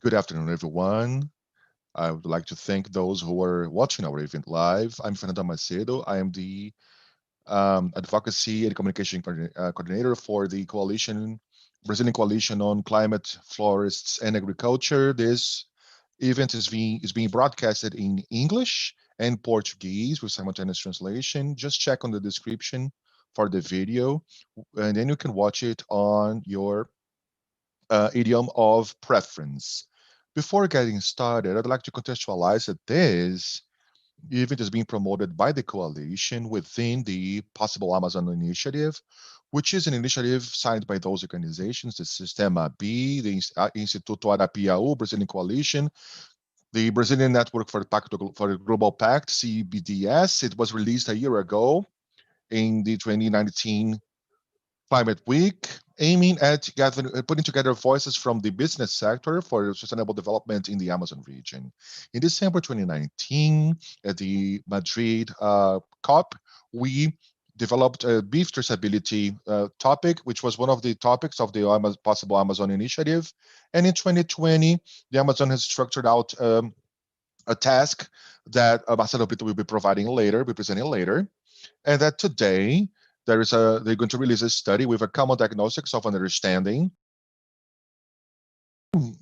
Good afternoon, everyone. I would like to thank those who are watching our event live. I'm Fernando Macedo. I am the Advocacy and Communication Coordinator for the Brazilian Coalition on Climate, Forests, and Agriculture. This event is being broadcasted in English and Portuguese with simultaneous translation. Just check on the description for the video, and then you can watch it on your idiom of preference. Before getting started, I'd like to contextualize that this event is being promoted by the coalition within the Possible Amazon Initiative, which is an initiative signed by those organizations, the Sistema B, the Instituto Arapiaú, Brazilian Coalition, the Brazilian Network for the Global Pact, CBDS. It was released a year ago in the 2019 Climate Week, aiming at putting together voices from the business sector for sustainable development in the Amazon region. In December 2019, at the Madrid COP, we developed a beef traceability topic, which was one of the topics of the Possible Amazon Initiative. And in 2020, the Amazon has structured out a task that Marcelo Brito will be presenting later, and that today they're going to release a study with a common diagnostics of understanding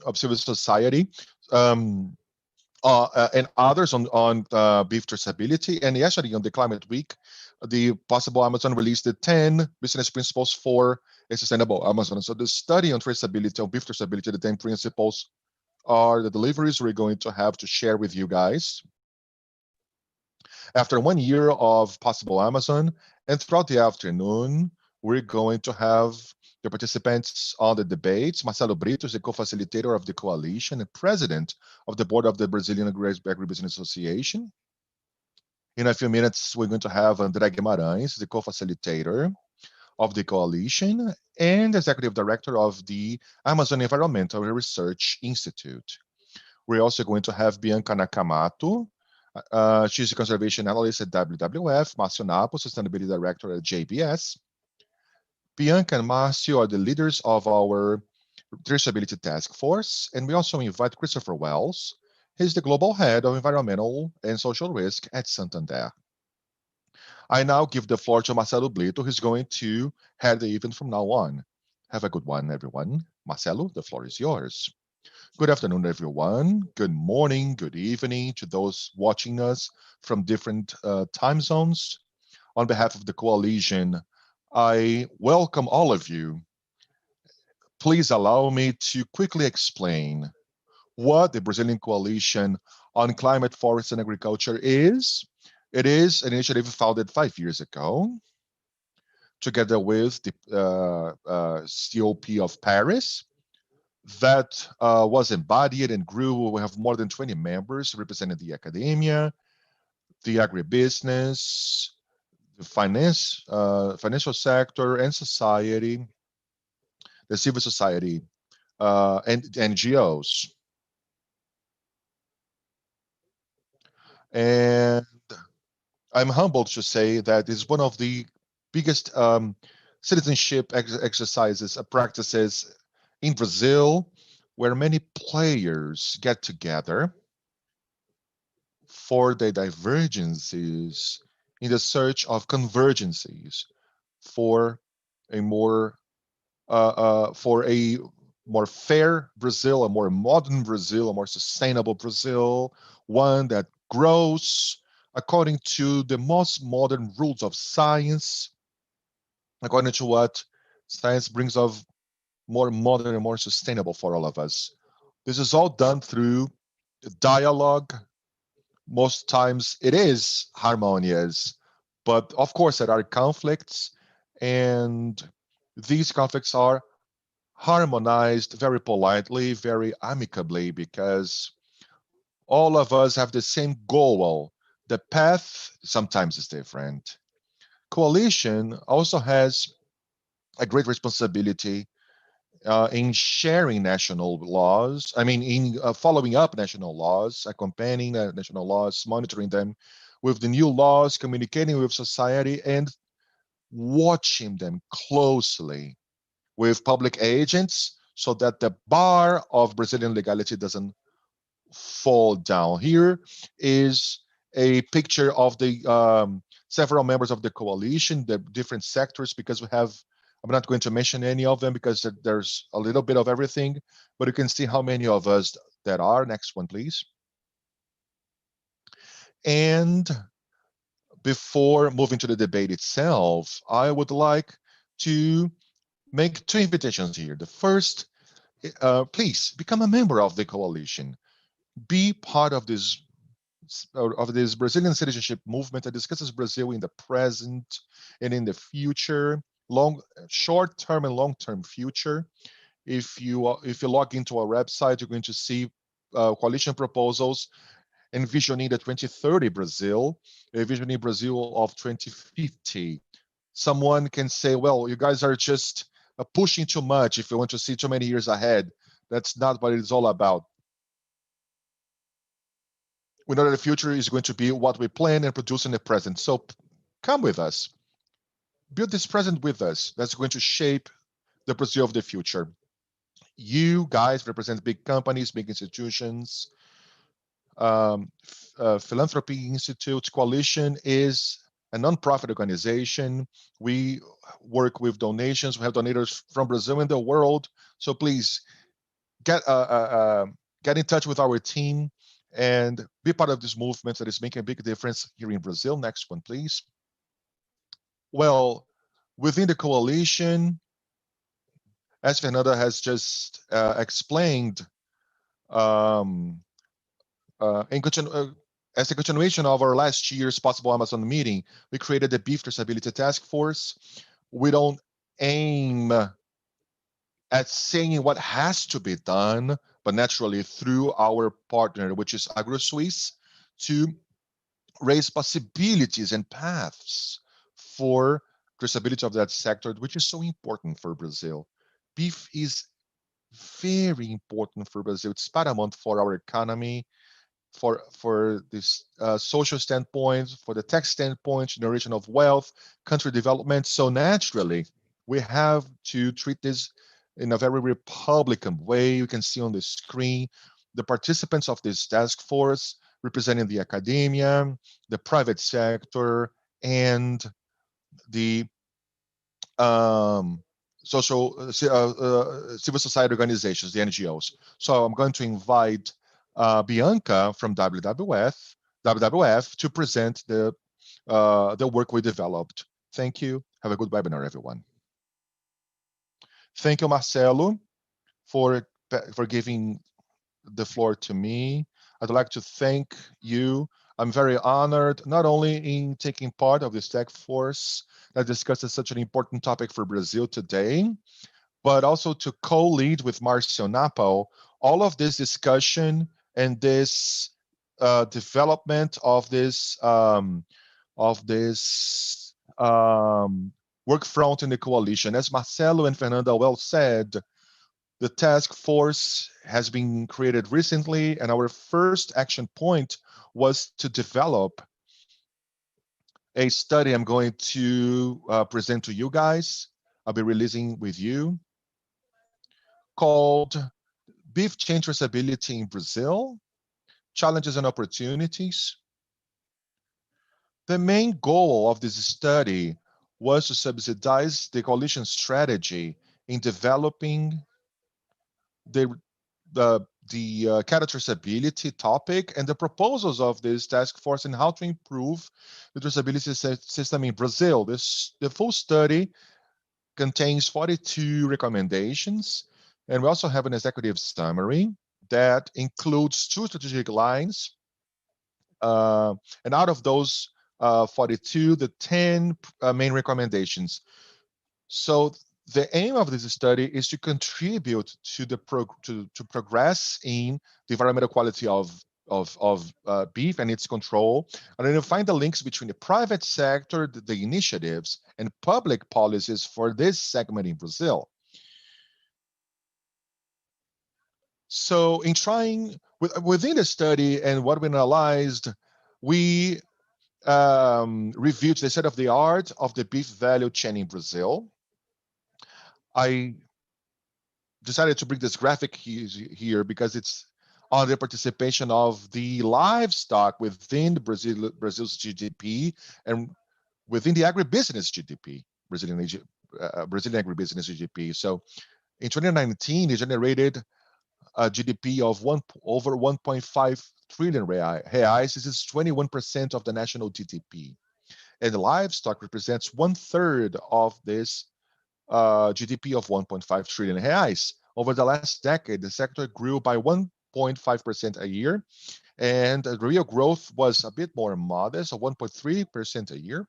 of civil society and others on beef traceability. And yesterday on the Climate Week, the Possible Amazon released the 10 business principles for a sustainable Amazon. So the study on traceability, on beef traceability, the 10 principles are the deliveries we're going to have to share with you guys. After 1 year of Possible Amazon, and throughout the afternoon, we're going to have the participants on the debates. Marcelo Brito is the co-facilitator of the coalition and president of the board of the Brazilian Agribusiness Association. In a few minutes, we're going to have André Guimarães, the co-facilitator of the coalition and executive director of the Amazon Environmental Research Institute. We're also going to have Bianca Nakamoto. She's a conservation analyst at WWF, Márcio Napo, sustainability director at JBS. Bianca and Márcio are the leaders of our traceability task force, and we also invite Christopher Wells. He's the global head of environmental and social risk at Santander. I now give the floor to Marcelo Brito, who's going to head the event from now on. Have a good one, everyone. Marcelo, the floor is yours. Good afternoon, everyone. Good morning, good evening to those watching us from different time zones. On behalf of the coalition, I welcome all of you. Please allow me to quickly explain what the Brazilian Coalition on Climate, Forests, and Agriculture is. It is an initiative founded 5 years ago, together with the COP of Paris, that was embodied and grew. We have more than 20 members representing the academia, the agribusiness, the financial sector, and society, the civil society, and NGOs. And I'm humbled to say that it's one of the biggest citizenship exercises, practices in Brazil, where many players get together for their divergences in the search of convergencies for a more fair Brazil, a more modern Brazil, a more sustainable Brazil, one that grows according to the most modern rules of science, according to what science brings of more modern and more sustainable for all of us. This is all done through dialogue. Most times it is harmonious, but of course there are conflicts, and these conflicts are harmonized very politely, very amicably, because all of us have the same goal. The path sometimes is different. Coalition also has a great responsibility in sharing national laws. I mean, in following up national laws, accompanying national laws, monitoring them with the new laws, communicating with society, and watching them closely with public agents so that the bar of Brazilian legality doesn't fall down. Here is a picture of the several members of the coalition, the different sectors, because we have, I'm not going to mention any of them because there's a little bit of everything, but you can see how many of us that are. Next one, please. And before moving to the debate itself, I would like to make two invitations here. The first, please become a member of the coalition. Be part of this Brazilian citizenship movement that discusses Brazil in the present and in the future, short-term and long-term future. If you log into our website, you're going to see coalition proposals envisioning the 2030 Brazil, envisioning Brazil of 2050. Someone can say, well, you guys are just pushing too much if you want to see too many years ahead. That's not what it's all about. We know that the future is going to be what we plan and produce in the present. So come with us. Build this present with us. That's going to shape the Brazil of the future. You guys represent big companies, big institutions, philanthropy institutes. Coalition is a nonprofit organization. We work with donations. We have donators from Brazil and the world. So please get in touch with our team and be part of this movement that is making a big difference here in Brazil. Next one, please. Well, within the coalition, as Fernanda has just explained, as a continuation of our last year's Possible Amazon meeting, we created the Beef Traceability Task Force. We don't aim at saying what has to be done, but naturally through our partner, which is AgroSuisse, to raise possibilities and paths for traceability of that sector, which is so important for Brazil. Beef is very important for Brazil. It's paramount for our economy, for this social standpoint, for the tax standpoint, generation of wealth, country development. So naturally, we have to treat this in a very Republican way. You can see on the screen the participants of this task force representing the academia, the private sector, and the civil society organizations, the NGOs. So I'm going to invite Bianca from WWF to present the work we developed. Thank you. Have a good webinar, everyone. Thank you, Marcelo, for giving the floor to me. I'd like to thank you. I'm very honored, not only in taking part of this task force that discusses such an important topic for Brazil today, but also to co-lead with Marcio Napo all of this discussion and this development of this work front in the coalition. As Marcelo and Fernanda well said, the task force has been created recently, and our first action point was to develop a study I'm going to present to you guys. I'll be releasing with you, called Beef Chain Traceability in Brazil, Challenges and Opportunities. The main goal of this study was to subsidize the coalition strategy in developing the cattle traceability topic and the proposals of this task force and how to improve the traceability system in Brazil. The full study contains 42 recommendations, and we also have an executive summary that includes 2 strategic lines. And out of those 42, the 10 main recommendations. So the aim of this study is to contribute to the to progress in the environmental quality of beef and its control, and then find the links between the private sector, the initiatives, and public policies for this segment in Brazil. So in trying, within the study and what we analyzed, we reviewed the state of the art of the beef value chain in Brazil. I decided to bring this graphic here because it's on the participation of the livestock within Brazil's GDP and within the agribusiness GDP, Brazilian agribusiness GDP. So in 2019, it generated a GDP of over 1.5 trillion reais. This is 21% of the national GDP. And the livestock represents 1/3 of this GDP of 1.5 trillion reais. Over the last decade, the sector grew by 1.5% a year, and the real growth was a bit more modest, of 1.3% a year.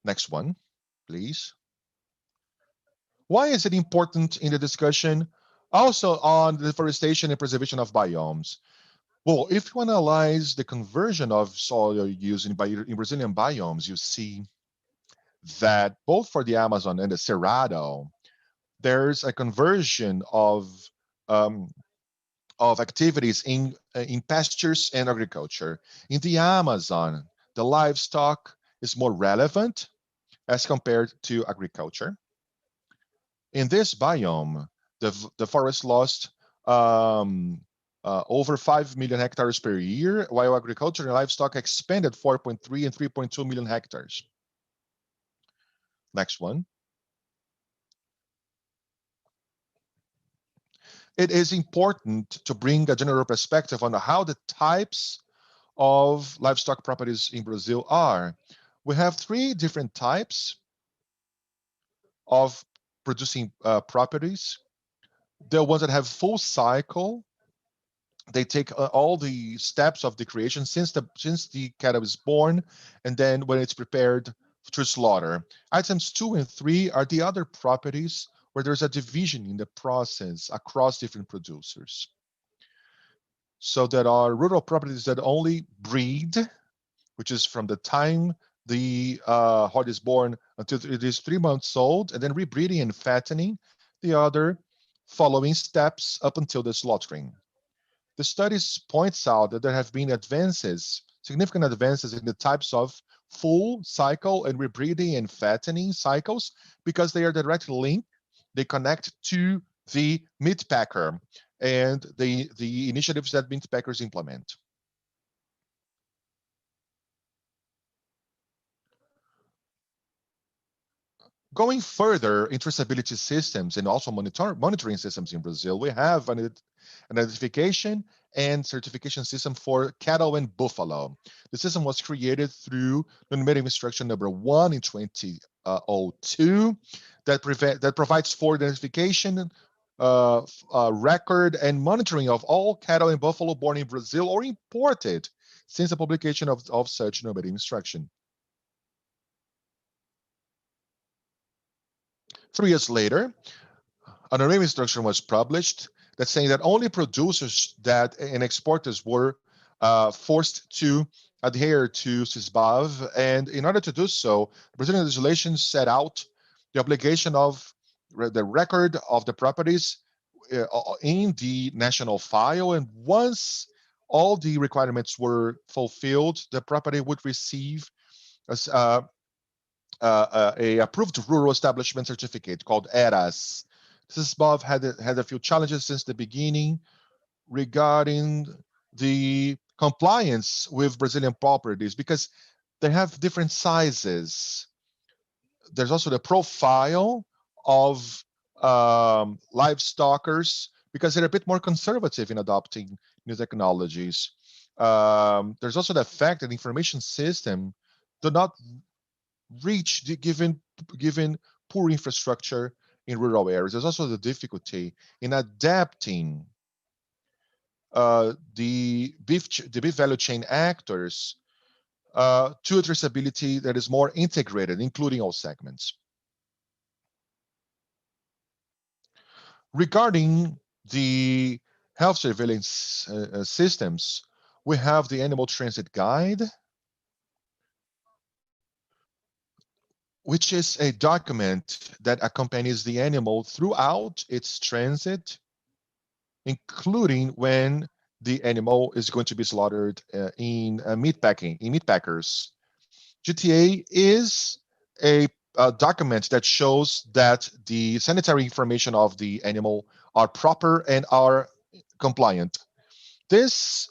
Next one, please. Why is it important in the discussion also on the deforestation and preservation of biomes? Well, if you analyze the conversion of soil use in Brazilian biomes, you see that both for the Amazon and the Cerrado, there's a conversion of activities in pastures and agriculture. In the Amazon, the livestock is more relevant as compared to agriculture. In this biome, the forest lost over 5 million hectares per year, while agriculture and livestock expanded 4.3 and 3.2 million hectares. Next one. It is important to bring a general perspective on how the types of livestock properties in Brazil are. We have 3 different types of producing properties. The ones that have full cycle, they take all the steps of the creation since the cattle is born, and then when it's prepared to slaughter. Items 2 and 3 are the other properties where there's a division in the process across different producers. So there are rural properties that only breed, which is from the time the herd is born until it is 3 months old, and then rebreeding and fattening, the other following steps up until the slaughtering. The studies points out that there have been significant advances in the types of full cycle and rebreeding and fattening cycles because they are directly linked. They connect to the meat packer and the initiatives that meat packers implement. Going further in traceability systems and also monitoring systems in Brazil, we have an identification and certification system for cattle and buffalo. The system was created through the normative instruction number 1 in 2002 that provides for identification, record, and monitoring of all cattle and buffalo born in Brazil or imported since the publication of such normative instruction. 3 years later, a normative instruction was published that's saying that only producers and exporters were forced to adhere to SISBAV, and in order to do so, Brazilian legislation set out the obligation of the record of the properties in the national file, and once all the requirements were fulfilled, the property would receive a approved rural establishment certificate called ERAS. SISBAV had a few challenges since the beginning regarding the compliance with Brazilian properties because they have different sizes. There's also the profile of livestockers because they're a bit more conservative in adopting new technologies. There's also the fact that the information system do not reach the given poor infrastructure in rural areas. There's also the difficulty in adapting the beef value chain actors to a traceability that is more integrated, including all segments. Regarding the health surveillance systems, we have the Animal Transit Guide, which is a document that accompanies the animal throughout its transit, including when the animal is going to be slaughtered in meat packers. GTA is a document that shows that the sanitary information of the animal are proper and are compliant. This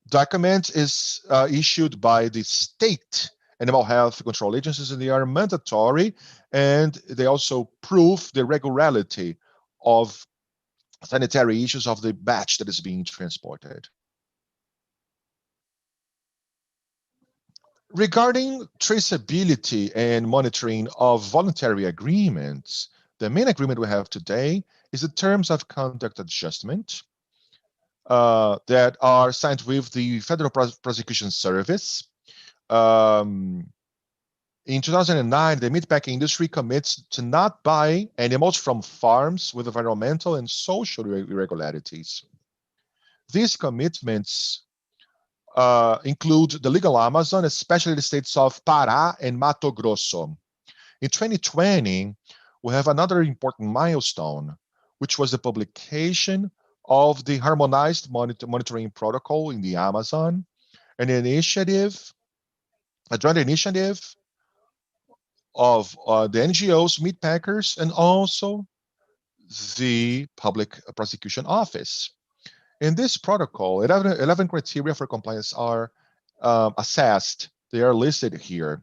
document is issued by the state animal health control agencies, and they are mandatory, and they also prove the regularity of sanitary issues of the batch that is being transported. Regarding traceability and monitoring of voluntary agreements, the main agreement we have today is the terms of conduct adjustment that are signed with the Federal Prosecution Service. In 2009, the meatpacking industry commits to not buy animals from farms with environmental and social irregularities. These commitments include the legal Amazon, especially the states of Pará and Mato Grosso. In 2020, we have another important milestone, which was the publication of the harmonized monitoring protocol in the Amazon, an initiative, a joint initiative of the NGOs, meat packers, and also the Public Prosecution Office. In this protocol, 11 criteria for compliance are assessed. They are listed here.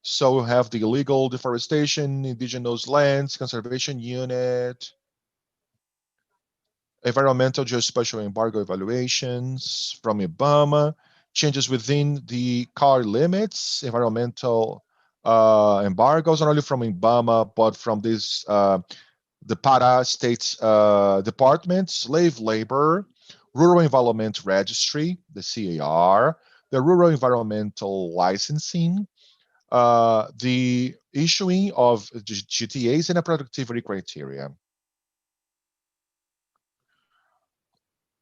So we have the illegal deforestation, indigenous lands, conservation unit, environmental geospatial embargo evaluations from IBAMA, changes within the car limits, environmental embargoes, not only from IBAMA, but from this the Pará State's Department, slave labor, Rural Environment Registry, the CAR, the Rural Environmental Licensing, the issuing of GTAs and a productivity criteria.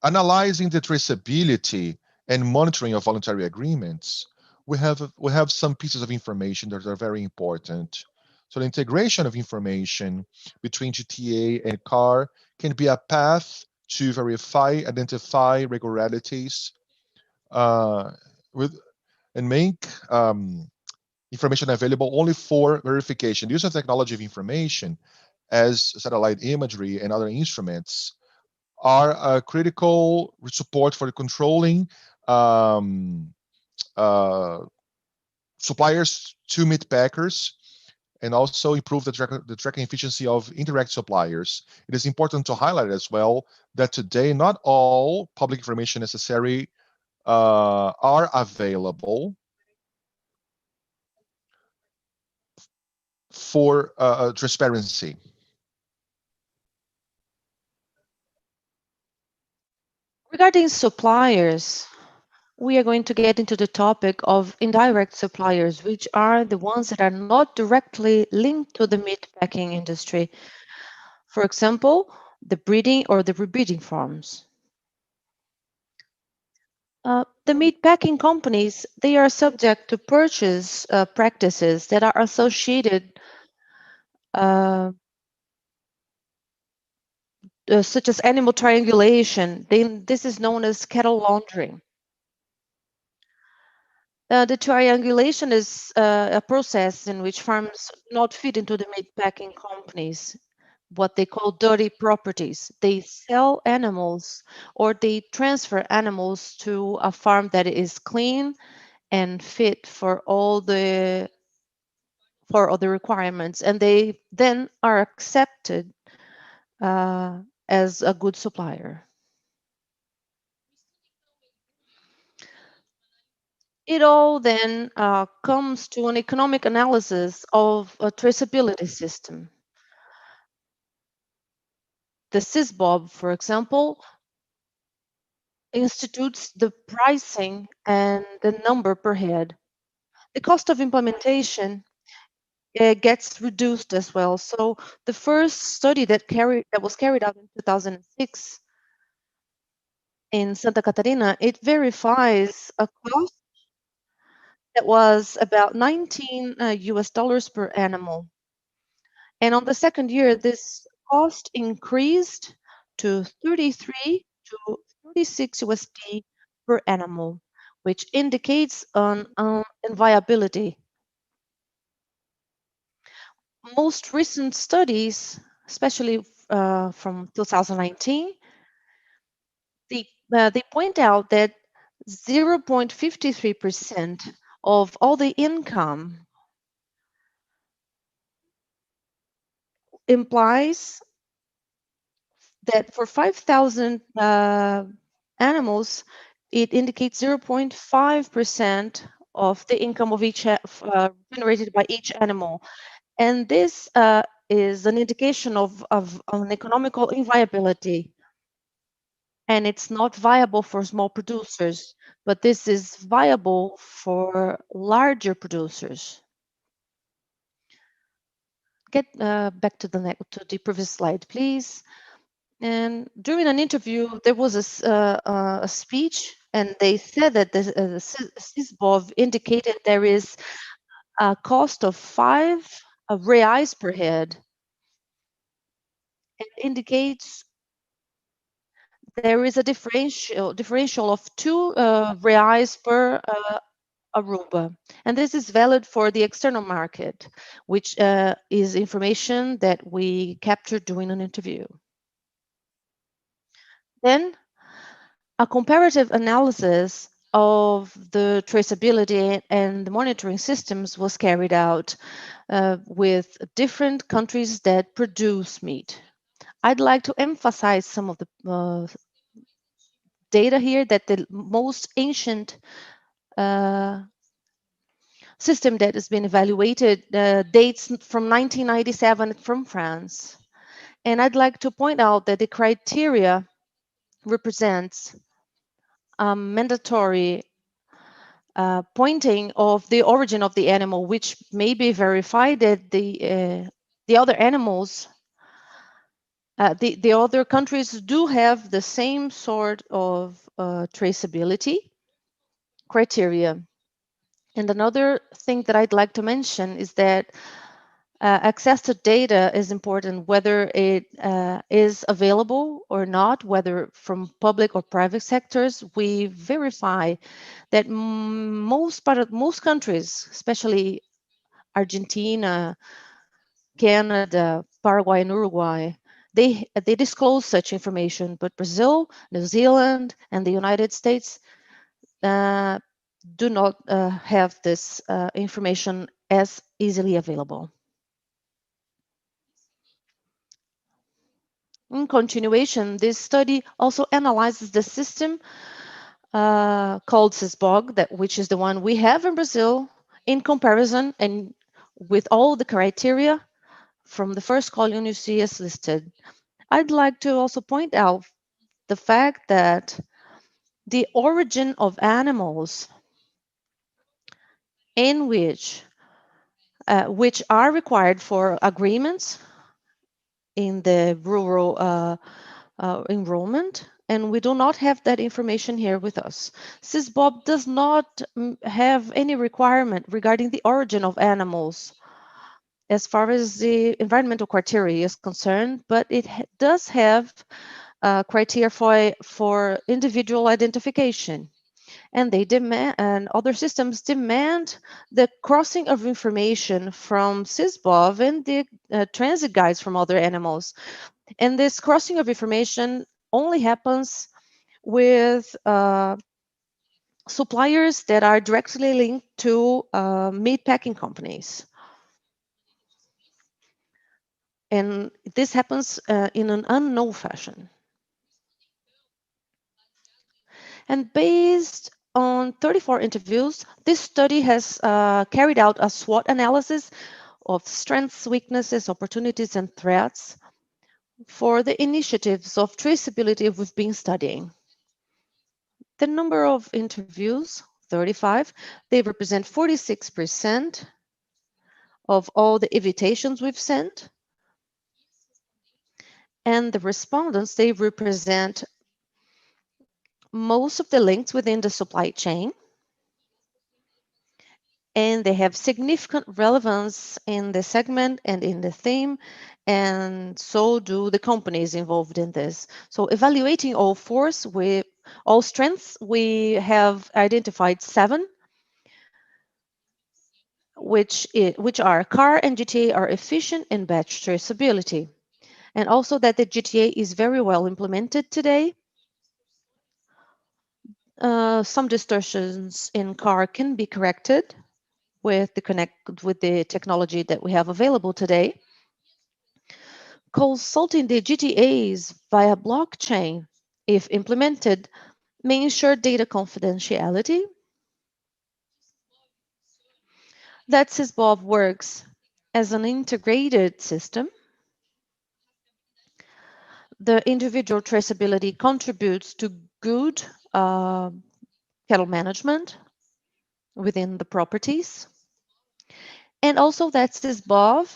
Analyzing the traceability and monitoring of voluntary agreements, we have some pieces of information that are very important. So the integration of information between GTA and CAR can be a path to identify irregularities, and make information available only for verification. The use of technology of information as satellite imagery and other instruments are a critical support for controlling suppliers to meat packers, and also improve the tracking efficiency of indirect suppliers. It is important to highlight as well that today not all public information necessary are available for transparency. Regarding suppliers, we are going to get into the topic of indirect suppliers, which are the ones that are not directly linked to the meat packing industry. For example, the breeding or the rebreeding farms. The meat packing companies, they are subject to purchase practices that are associated such as animal triangulation. This is known as cattle laundering. The triangulation is a process in which farms not fit into the meat packing companies, what they call dirty properties. They sell animals or they transfer animals to a farm that is clean and fit for all the requirements, and they then are accepted as a good supplier. It all then comes to an economic analysis of a traceability system. The SysBob, for example, institutes the pricing and the number per head. The cost of implementation gets reduced as well. So the first study that was carried out in 2006 in Santa Catarina, it verifies a cost that was about 19 US dollars per animal. And on the second year, this cost increased to 33 to 36 USD per animal, which indicates an inviability. most recent studies, especially from 2019, they point out that 0.53% of all the income implies that for 5,000 animals, it indicates 0.5% of the income of each generated by each animal. And this is an indication of an economical inviability. And it's not viable for small producers, but this is viable for larger producers. Get back to the previous slide, please. And during an interview, there was a speech, and they said that the SISBOV indicated there is a cost of 5 reais per head. It indicates there is a differential of 2 reais per Aruba. And this is valid for the external market, which is information that we captured during an interview. Then a comparative analysis of the traceability and the monitoring systems was carried out with different countries that produce meat. I'd like to emphasize some of the data here, that the most ancient system that has been evaluated dates from 1997 from France. And I'd like to point out that the criteria represents a mandatory pointing of the origin of the animal, which may be verified that the other animals, the other countries do have the same sort of traceability criteria. And another thing that I'd like to mention is that access to data is important, whether it is available or not, whether from public or private sectors. We verify that most countries, especially Argentina, Canada, Paraguay, and Uruguay, they disclose such information. But Brazil, New Zealand, and the United States do not have this information as easily available. In continuation, this study also analyzes the system called SISBOG, which is the one we have in Brazil, in comparison and with all the criteria from the first column you see as listed. I'd like to also point out the fact that the origin of animals in which are required for agreements in the rural enrollment, and we do not have that information here with us. SISBOB does not have any requirement regarding the origin of animals as far as the environmental criteria is concerned, but it does have criteria for individual identification. And they demand, and other systems demand, the crossing of information from SISBOV and the transit guides from other animals. And this crossing of information only happens with suppliers that are directly linked to meat packing companies. And this happens in an unknown fashion. And based on 34 interviews, this study has carried out a SWOT analysis of strengths, weaknesses, opportunities, and threats for the initiatives of traceability we've been studying. The number of interviews, 35, they represent 46% of all the invitations we've sent. And the respondents, they represent most of the links within the supply chain. And they have significant relevance in the segment and in the theme, and so do the companies involved in this. So evaluating all strengths, we have identified 7. which are CAR and GTA are efficient in batch traceability, and also that the GTA is very well implemented today. Some distortions in CAR can be corrected with the technology that we have available today. Consulting the GTAs via blockchain, if implemented, may ensure data confidentiality. That SysBob works as an integrated system. The individual traceability contributes to good cattle management within the properties. And also that SysBob,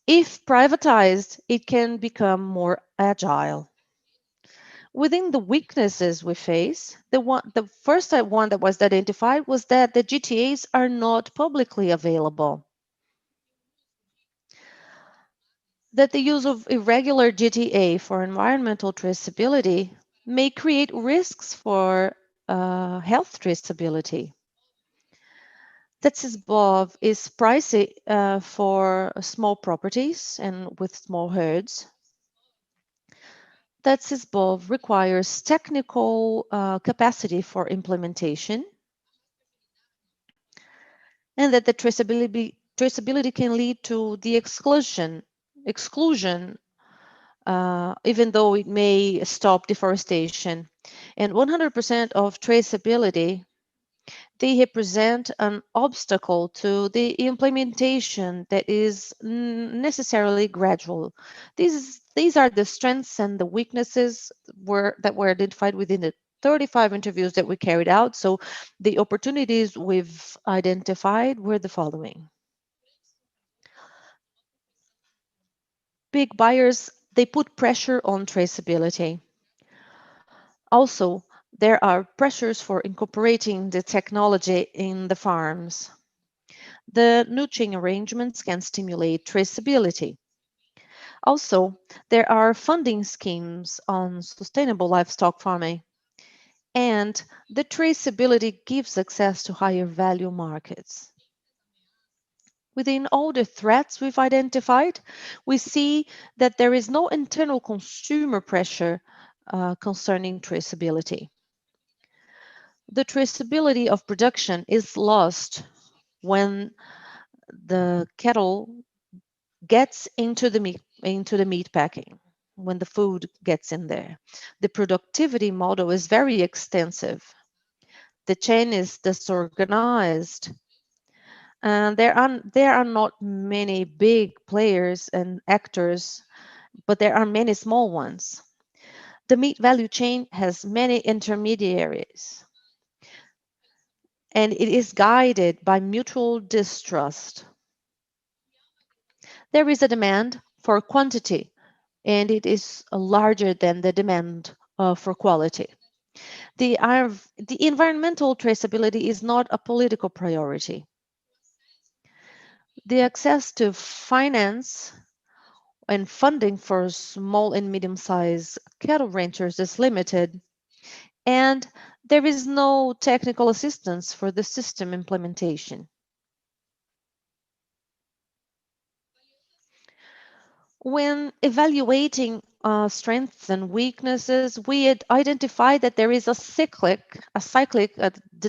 if privatized, it can become more agile. Within the weaknesses we face, the first one that was identified was that the GTAs are not publicly available. That the use of irregular GTA for environmental traceability may create risks for health traceability. That SysBob is pricey for small properties and with small herds. That SysBob requires technical capacity for implementation, and that the traceability can lead to the exclusion, even though it may stop deforestation. And 100% of traceability, they represent an obstacle to the implementation that is necessarily gradual. These are the strengths and the weaknesses that were identified within the 35 interviews that we carried out. So the opportunities we've identified were the following. Big buyers, they put pressure on traceability. Also, there are pressures for incorporating the technology in the farms. The new chain arrangements can stimulate traceability. Also, there are funding schemes on sustainable livestock farming, and the traceability gives access to higher value markets. Within all the threats we've identified, we see that there is no internal consumer pressure concerning traceability. The traceability of production is lost when the cattle gets into the meat packing, when the food gets in there. The productivity model is very extensive. The chain is disorganized, and there are not many big players and actors, but there are many small ones. The meat value chain has many intermediaries, and it is guided by mutual distrust. There is a demand for quantity, and it is larger than the demand for quality. The environmental traceability is not a political priority. The access to finance and funding for small and medium-sized cattle ranchers is limited, and there is no technical assistance for the system implementation. When evaluating strengths and weaknesses, we had identified that there is a cyclic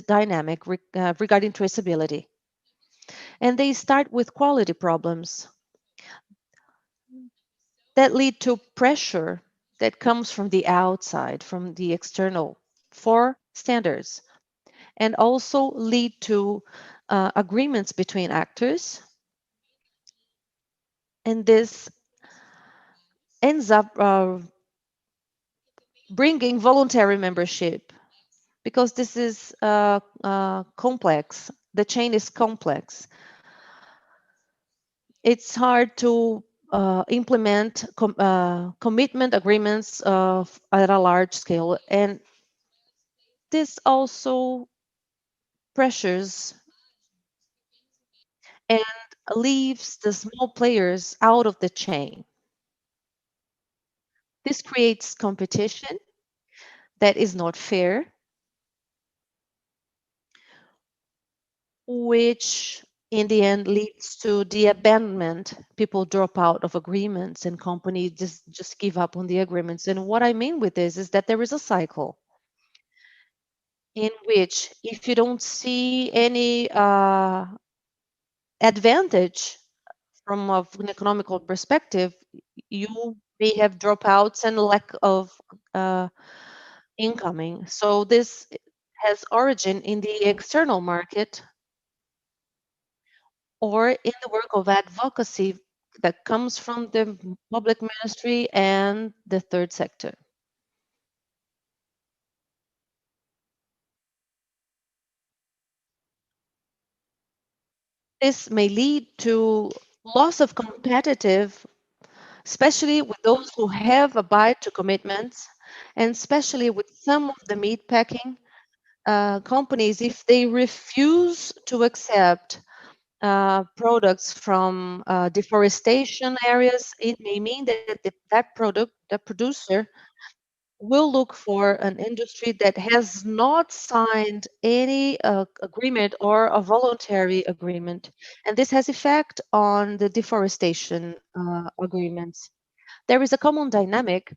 dynamic regarding traceability. And they start with quality problems that lead to pressure that comes from the outside, from the external, for standards, and also lead to agreements between actors. And this ends up bringing voluntary membership, because this is complex. The chain is complex. It's hard to implement commitment agreements at a large scale, and this also pressures and leaves the small players out of the chain. This creates competition that is not fair, which in the end leads to the abandonment. People drop out of agreements and companies just give up on the agreements. And what I mean with this is that there is a cycle in which if you don't see any advantage from an economical perspective, you may have dropouts and lack of uh, incoming. So this has origin in the external market or in the work of advocacy that comes from the public ministry and the third sector. This may lead to loss of competitive, especially with those who have abide to commitments, and especially with some of the meat packing companies, if they refuse to accept products from deforestation areas, it may mean that that producer, will look for an industry that has not signed any agreement or a voluntary agreement. And this has effect on the deforestation agreements. There is a common dynamic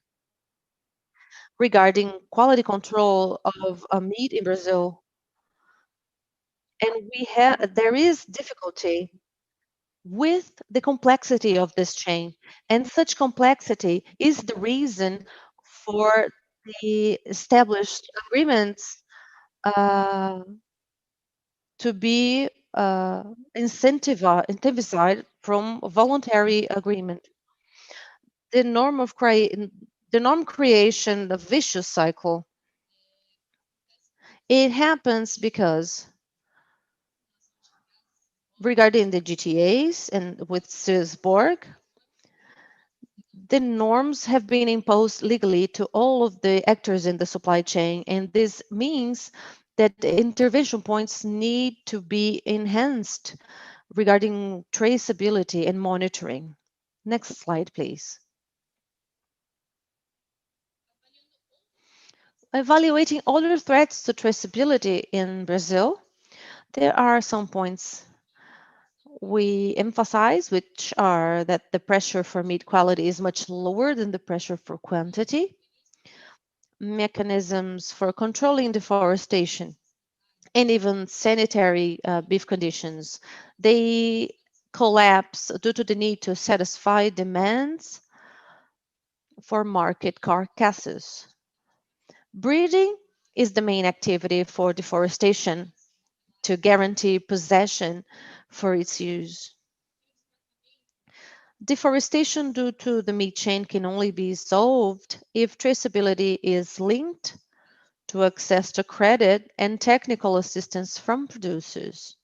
regarding quality control of meat in Brazil. And there is difficulty with the complexity of this chain. And such complexity is the reason for the established agreements uh, to be incentivized from a voluntary agreement. The norm of the norm creation, the vicious cycle, it happens because regarding the GTAs and with Strasbourg, the norms have been imposed legally to all of the actors in the supply chain, and this means that the intervention points need to be enhanced regarding traceability and monitoring. Next slide, please. Evaluating other threats to traceability in Brazil, there are some points we emphasize, which are that the pressure for meat quality is much lower than the pressure for quantity. Mechanisms for controlling deforestation and even sanitary beef conditions, they collapse due to the need to satisfy demands for market carcasses. Breeding is the main activity for deforestation to guarantee possession for its use. Deforestation due to the meat chain can only be solved if traceability is linked to access to credit and technical assistance from producers.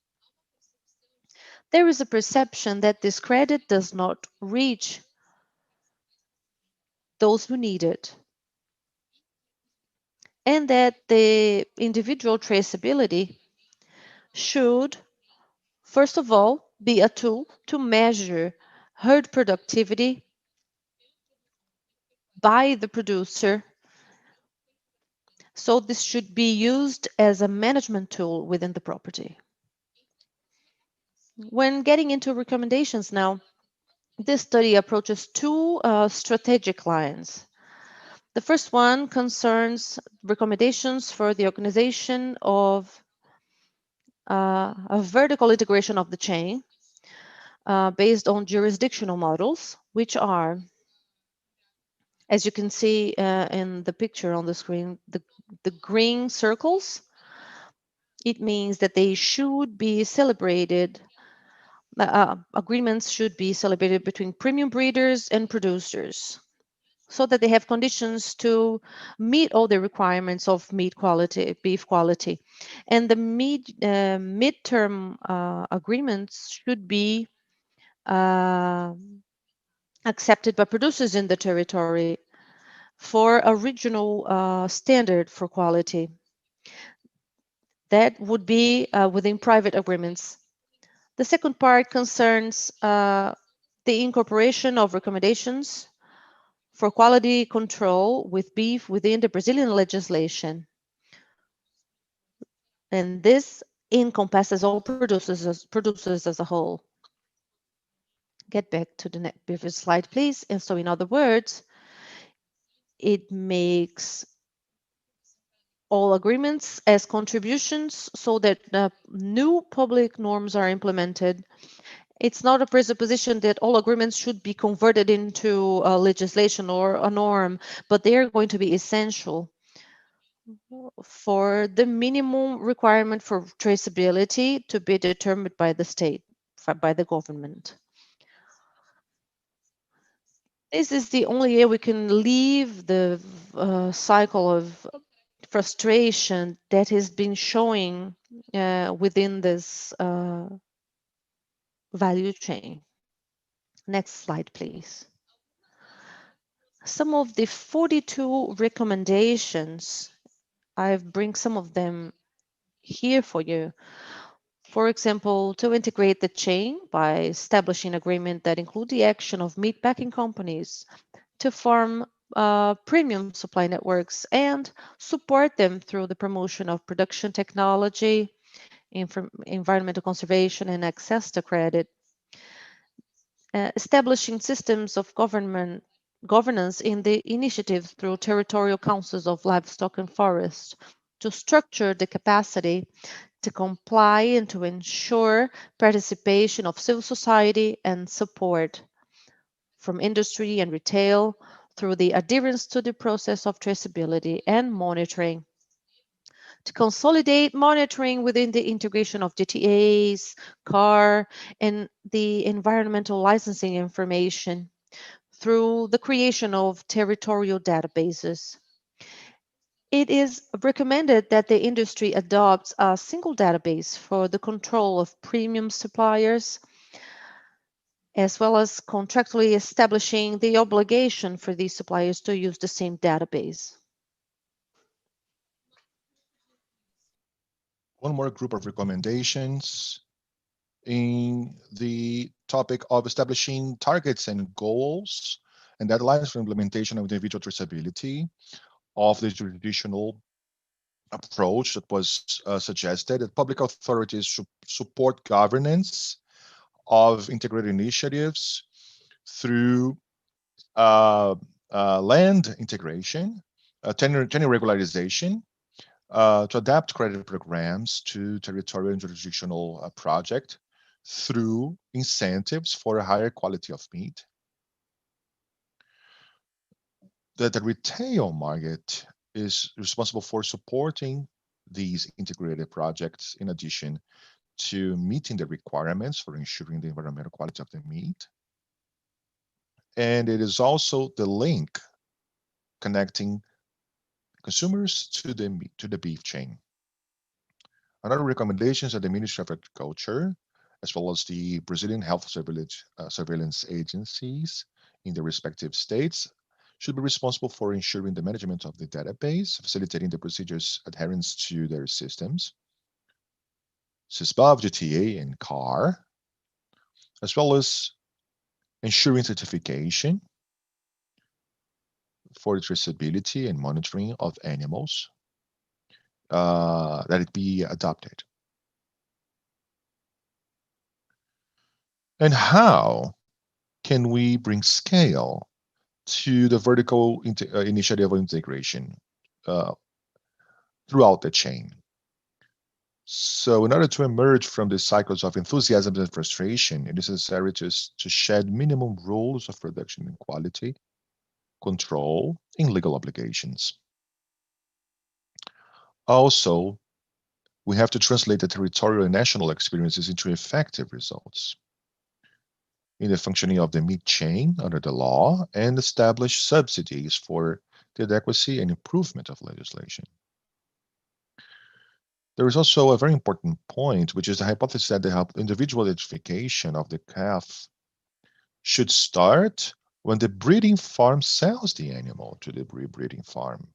There is a perception that this credit does not reach those who need it, and that the individual traceability should, first of all, be a tool to measure herd productivity by the producer. So this should be used as a management tool within the property. When getting into recommendations now, this study approaches two strategic lines. The first one concerns recommendations for the organization of a vertical integration of the chain based on jurisdictional models, which are, as you can see in the picture on the screen, the green circles. It means that they should be celebrated. Agreements should be celebrated between premium breeders and producers so that they have conditions to meet all the requirements of meat quality, beef quality. And the midterm agreements should be accepted by producers in the territory for a regional standard for quality. That would be within private agreements. The second part concerns the incorporation of recommendations for quality control with beef within the Brazilian legislation. And this encompasses all producers as a whole. Get back to the previous slide, please. And so, in other words, it makes all agreements as contributions so that new public norms are implemented. It's not a presupposition that all agreements should be converted into legislation or a norm, but they are going to be essential for the minimum requirement for traceability to be determined by the state, by the government. This is the only way we can leave the cycle of frustration that has been showing within this value chain. Next slide, please. Some of the 42 recommendations, I've bring some of them here for you. For example, to integrate the chain by establishing agreement that include the action of meat packing companies to form premium supply networks and support them through the promotion of production technology, environmental conservation, and access to credit. Establishing systems of governance in the initiatives through territorial councils of livestock and forest to structure the capacity to comply and to ensure participation of civil society and support from industry and retail through the adherence to the process of traceability and monitoring. To consolidate monitoring within the integration of DTAs, CAR, and the environmental licensing information through the creation of territorial databases. It is recommended that the industry adopts a single database for the control of premium suppliers, as well as contractually establishing the obligation for these suppliers to use the same database. One more group of recommendations in the topic of establishing targets and goals and deadlines for implementation of individual traceability of the traditional approach that was suggested, that public authorities should support governance of integrated initiatives through land integration, tenure regularization, to adapt credit programs to territorial and jurisdictional project through incentives for a higher quality of meat. That the retail market is responsible for supporting these integrated projects in addition to meeting the requirements for ensuring the environmental quality of the meat. And it is also the link connecting consumers to the beef chain. Another recommendations of the Ministry of Agriculture, as well as the Brazilian health surveillance agencies in the respective states, should be responsible for ensuring the management of the database, facilitating the procedures adherence to their systems, SysBov, GTA, and CAR, as well as ensuring certification for the traceability and monitoring of animals, that it be adopted. And how can we bring scale to the vertical initiative of integration throughout the chain? So in order to emerge from the cycles of enthusiasm and frustration, it is necessary to shed minimum rules of production and quality, control, and legal obligations. Also, we have to translate the territorial and national experiences into effective results in the functioning of the meat chain under the law and establish subsidies for the adequacy and improvement of legislation. There is also a very important point, which is the hypothesis that the individual identification of the calf should start when the breeding farm sells the animal to the breeding farm.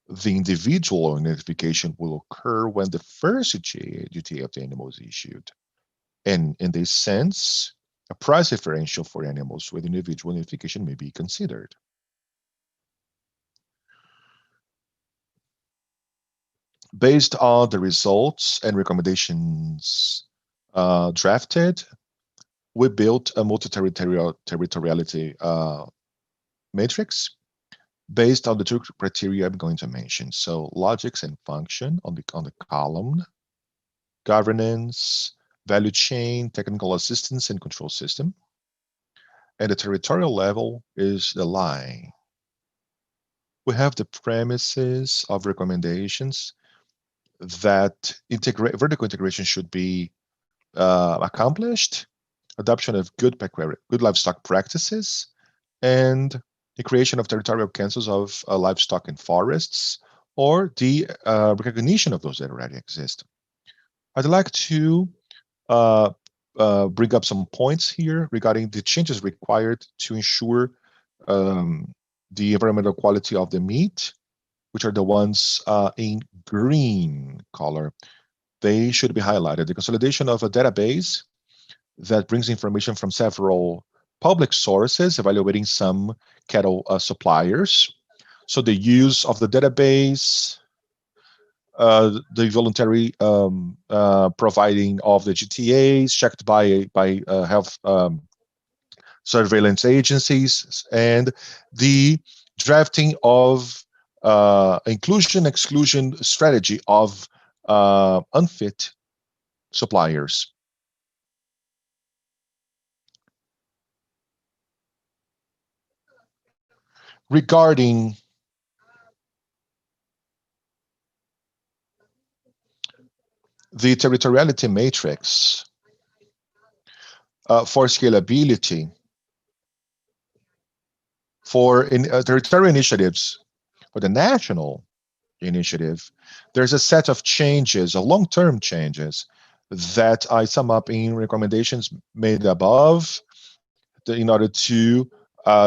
The individual identification will occur when the first GTA of the animal is issued. And in this sense, a price differential for animals with individual identification may be considered. Based on the results and recommendations drafted, we built a multi-territoriality matrix based on the two criteria I'm going to mention. So logics and function on the column, governance, value chain, technical assistance, and control system. And the territorial level is the line. We have the premises of recommendations that vertical integration should be accomplished, adoption of good livestock practices, and the creation of territorial councils of livestock and forests, or the recognition of those that already exist. I'd like to bring up some points here regarding the changes required to ensure the environmental quality of the meat, which are the ones in green color. They should be highlighted. The consolidation of a database that brings information from several public sources, evaluating some cattle suppliers. So the use of the database, the voluntary providing of the GTAs checked by health surveillance agencies, and the drafting of inclusion-exclusion strategy of unfit suppliers. Regarding the territoriality matrix for scalability, for territorial initiatives, for the national initiative, there's a set of changes, long-term changes, that I sum up in recommendations made above in order to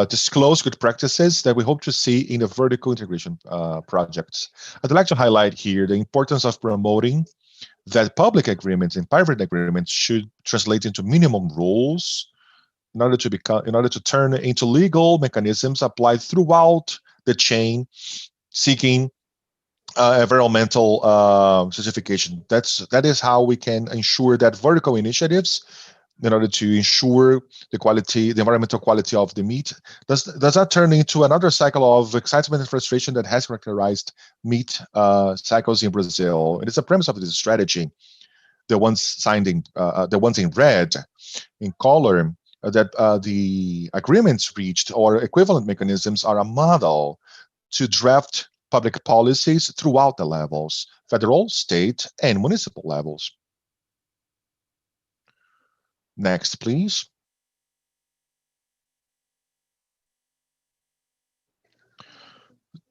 disclose good practices that we hope to see in the vertical integration projects. I'd like to highlight here the importance of promoting that public agreements and private agreements should translate into minimum rules in order to turn into legal mechanisms applied throughout the chain, seeking environmental certification. That is how we can ensure that vertical initiatives, in order to ensure the environmental quality of the meat, does not turn into another cycle of excitement and frustration that has characterized meat cycles in Brazil. It is a premise of this strategy. The ones in red, in color, that the agreements reached or equivalent mechanisms are a model to draft public policies throughout the levels, federal, state, and municipal levels. Next, please.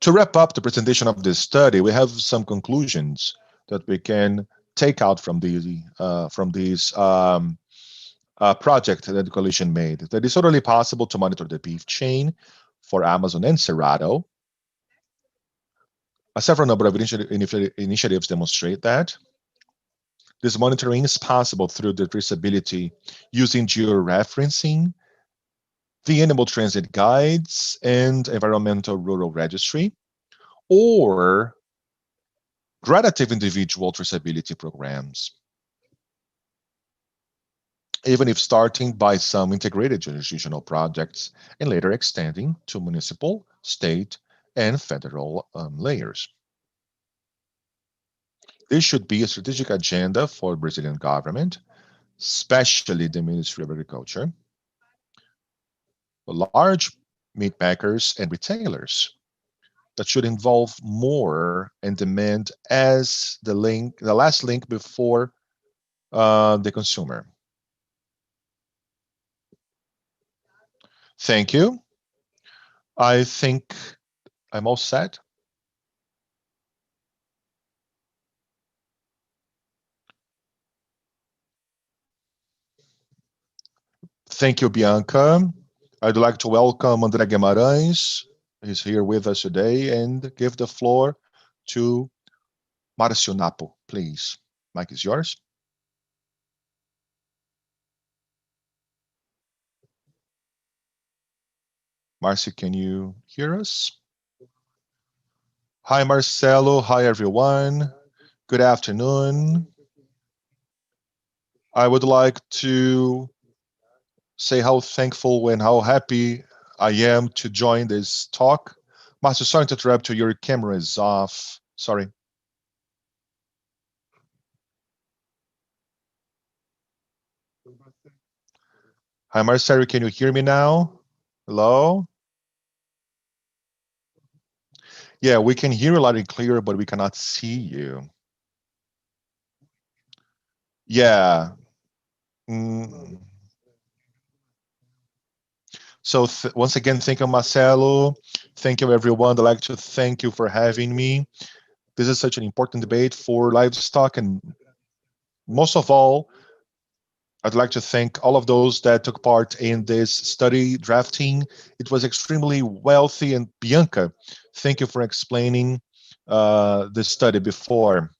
To wrap up the presentation of this study, we have some conclusions that we can take out from this project that the coalition made. That it's totally possible to monitor the beef chain for Amazon and Cerrado. A several number of initiatives demonstrate that. This monitoring is possible through the traceability using georeferencing, the animal transit guides, and environmental rural registry, or gradative individual traceability programs, even if starting by some integrated jurisdictional projects and later extending to municipal, state, and federal layers. This should be a strategic agenda for Brazilian government, especially the Ministry of Agriculture, large meat packers and retailers, that should involve more and demand as the last link before the consumer. Thank you. I think I'm all set. Thank you, Bianca. I'd like to welcome André Guimarães. He's here with us today, and give the floor to Marcio Napo, please. Mic is yours. Marcio, can you hear us? Hi, Marcelo. Hi, everyone. Good afternoon. I would like to say how thankful and how happy I am to join this talk. Master, sorry to interrupt you. Your camera is off. Sorry. Hi, Marcelo. Can you hear me now? Hello? Yeah, we can hear you loud and clear, but we cannot see you. Yeah. Mm. So once again, thank you, Marcelo. Thank you, everyone. I'd like to thank you for having me. This is such an important debate for livestock, and most of all, I'd like to thank all of those that took part in this study drafting. It was extremely wealthy, and Bianca, thank you for explaining the study before.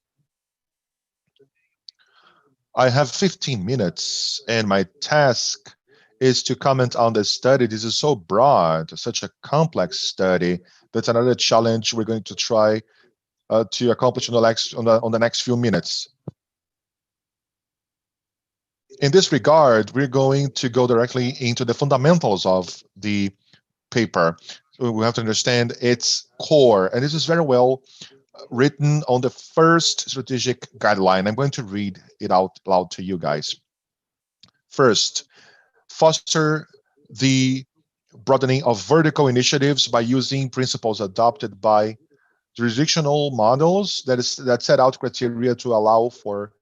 I have 15 minutes, and my task is to comment on the study. This is so broad, such a complex study. That's another challenge we're going to try to accomplish on the next few minutes. In this regard, we're going to go directly into the fundamentals of the paper. We have to understand its core, and this is very well written on the first strategic guideline. I'm going to read it out loud to you guys. First, foster the broadening of vertical initiatives by using principles adopted by jurisdictional models that set out criteria to allow for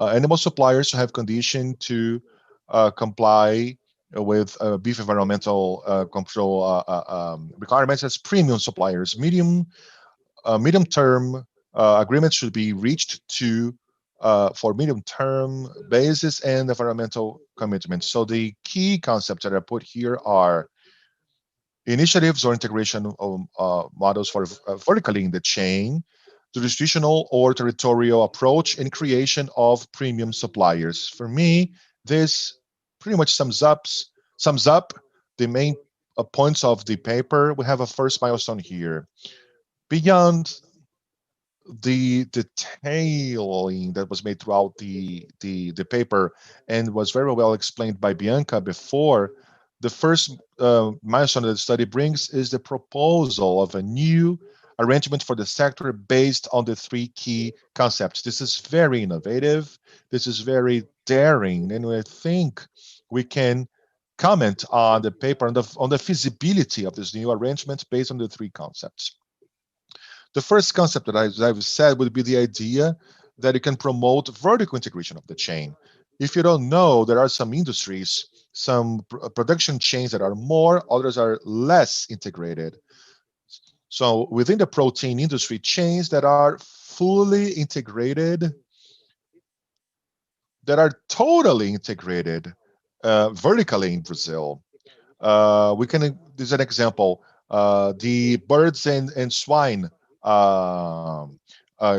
animal suppliers to have condition to comply with beef environmental control requirements as premium suppliers. Medium-term agreements should be reached to for medium-term basis and environmental commitments. So the key concepts that I put here are initiatives or integration of models for vertically in the chain, jurisdictional or territorial approach, and creation of premium suppliers. For me, this pretty much sums up the main points of the paper. We have a first milestone here. Beyond the detailing that was made throughout the paper and was very well explained by Bianca before, the first milestone that the study brings is the proposal of a new arrangement for the sector based on the three key concepts. This is very innovative. This is very daring, and I think we can comment on the paper on the feasibility of this new arrangement based on the three concepts. The first concept that I've said would be the idea that it can promote vertical integration of the chain. If you don't know, there are some industries, some production chains that are more, others are less integrated. So within the protein industry, chains that are fully integrated, that are totally integrated vertically in Brazil. This is an example. The birds and swine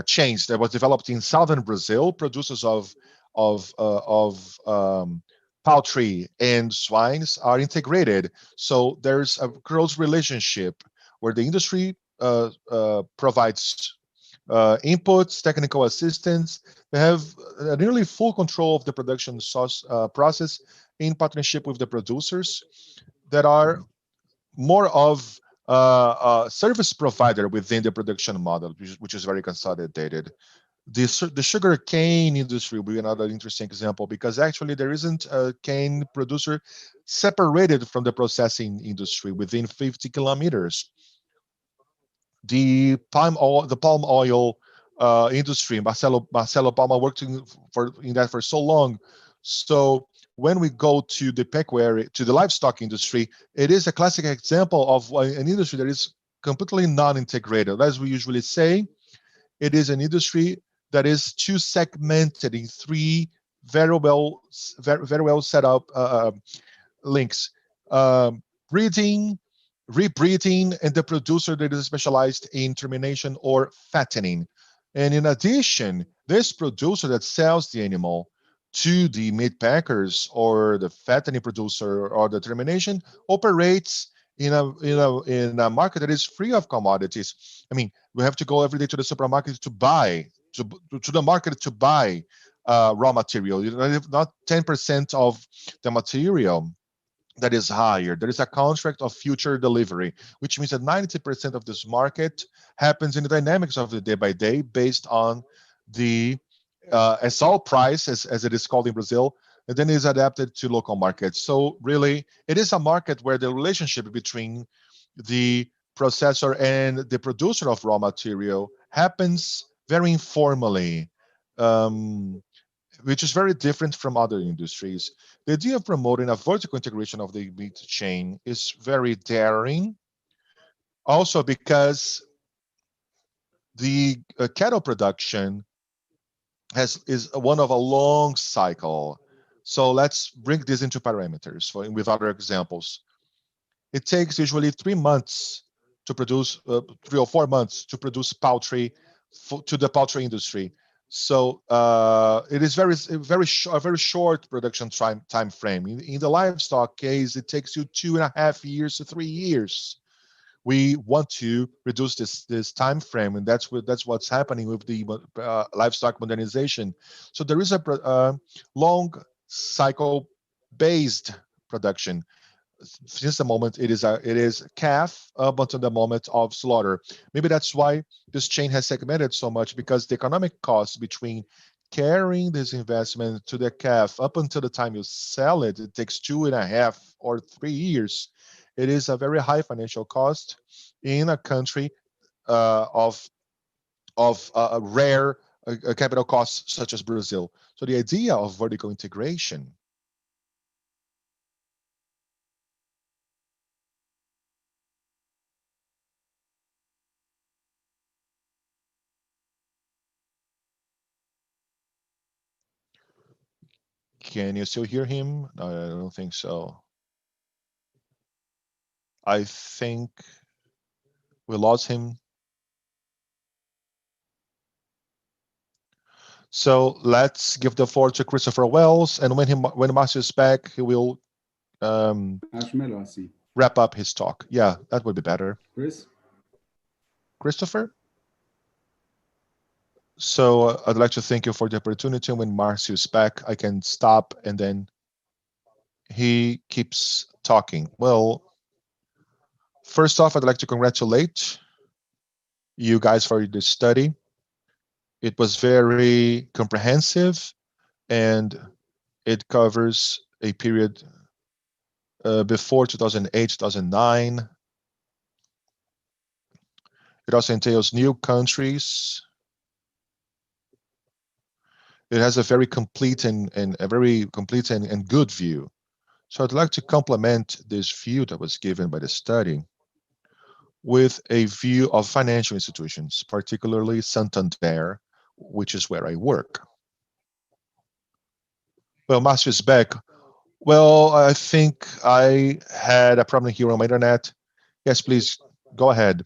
chains that was developed in southern Brazil, producers of poultry and swines are integrated. So there's a close relationship where the industry provides inputs, technical assistance. They have nearly full control of the production process in partnership with the producers that are more of a service provider within the production model, which is very consolidated. The sugar cane industry will be another interesting example because actually there isn't a cane producer separated from the processing industry within 50 kilometers. The palm oil industry, Marcelo Palma worked in that for so long. So when we go to the livestock industry, it is a classic example of an industry that is completely non-integrated. As we usually say, it is an industry that is too segmented in three very well set up links: breeding, rebreeding, and the producer that is specialized in termination or fattening. And in addition, this producer that sells the animal to the meat packers or the fattening producer or the termination operates in a market that is free of commodities. I mean, we have to go every day to the supermarket to buy to the market to buy raw material. Not 10% of the material that is higher. There is a contract of future delivery, which means that 90% of this market happens in the dynamics of the day by day based on the SL price, as it is called in Brazil, and then is adapted to local markets. So really, it is a market where the relationship between the processor and the producer of raw material happens very informally. Which is very different from other industries. The idea of promoting a vertical integration of the meat chain is very daring. Also because the cattle production is one of a long cycle. So let's bring this into parameters with other examples. It takes usually 3 months to produce, 3 or 4 months to produce poultry to the poultry industry. So it is a very short production time frame. In the livestock case, it takes you 2.5 years to 3 years. We want to reduce this time frame, and that's what's happening with the livestock modernization. So there is a long cycle based production. Since the moment it is calf up until the moment of slaughter. Maybe that's why this chain has segmented so much, because the economic cost between carrying this investment to the calf up until the time you sell it, it takes 2.5 or 3 years. It is a very high financial cost in a country of rare capital costs such as Brazil. So the idea of vertical integration Can you still hear him? No, I don't think so. I think we lost him. So let's give the floor to Christopher Wells, and when Márcio is back, he will Acho melhor assim. wrap up his talk. Yeah, that would be better. Chris? Christopher? So I'd like to thank you for the opportunity. When Márcio is back, I can stop, and then he keeps talking. Well, first off, I'd like to congratulate you guys for this study. It was very comprehensive, and it covers a period before 2008, 2009. It also entails new countries. It has a very complete and good view. So I'd like to complement this view that was given by the study with a view of financial institutions, particularly Santander, which is where I work. Well, Márcio is back. Well, I think I had a problem here on my internet. Yes, please, go ahead.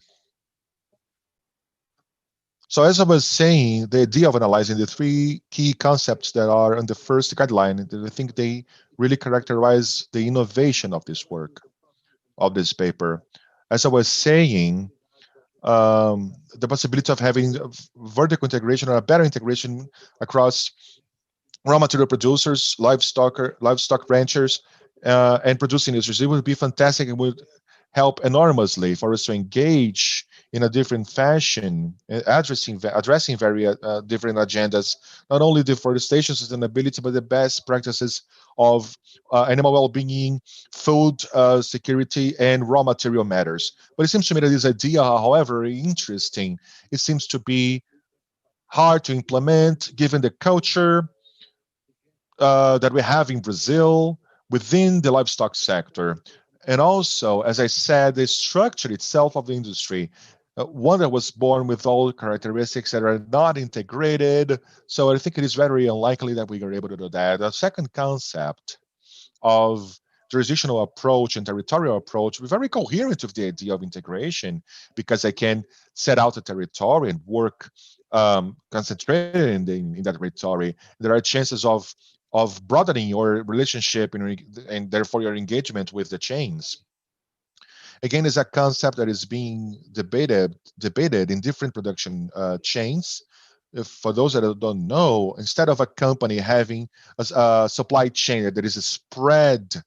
So as I was saying, the idea of analyzing the 3 key concepts that are on the first guideline, I think they really characterize the innovation of this work, of this paper. As I was saying, the possibility of having vertical integration or a better integration across raw material producers, livestock ranchers, and producing industries, it would be fantastic and would help enormously for us to engage in a different fashion, addressing very different agendas, not only deforestation, sustainability, but the best practices of animal well-being, food security, and raw material matters. But it seems to me that this idea, however interesting, it seems to be hard to implement given the culture that we have in Brazil within the livestock sector. And also, as I said, the structure itself of the industry, one that was born with all characteristics that are not integrated. So I think it is very unlikely that we are able to do that. The second concept of jurisdictional approach and territorial approach, we're very coherent with the idea of integration, because I can set out a territory and work concentrated in that territory. There are chances of broadening your relationship and therefore your engagement with the chains. Again, is a concept that is being debated in different production chains. if for those that don't know, instead of a company having a supply chain that is spread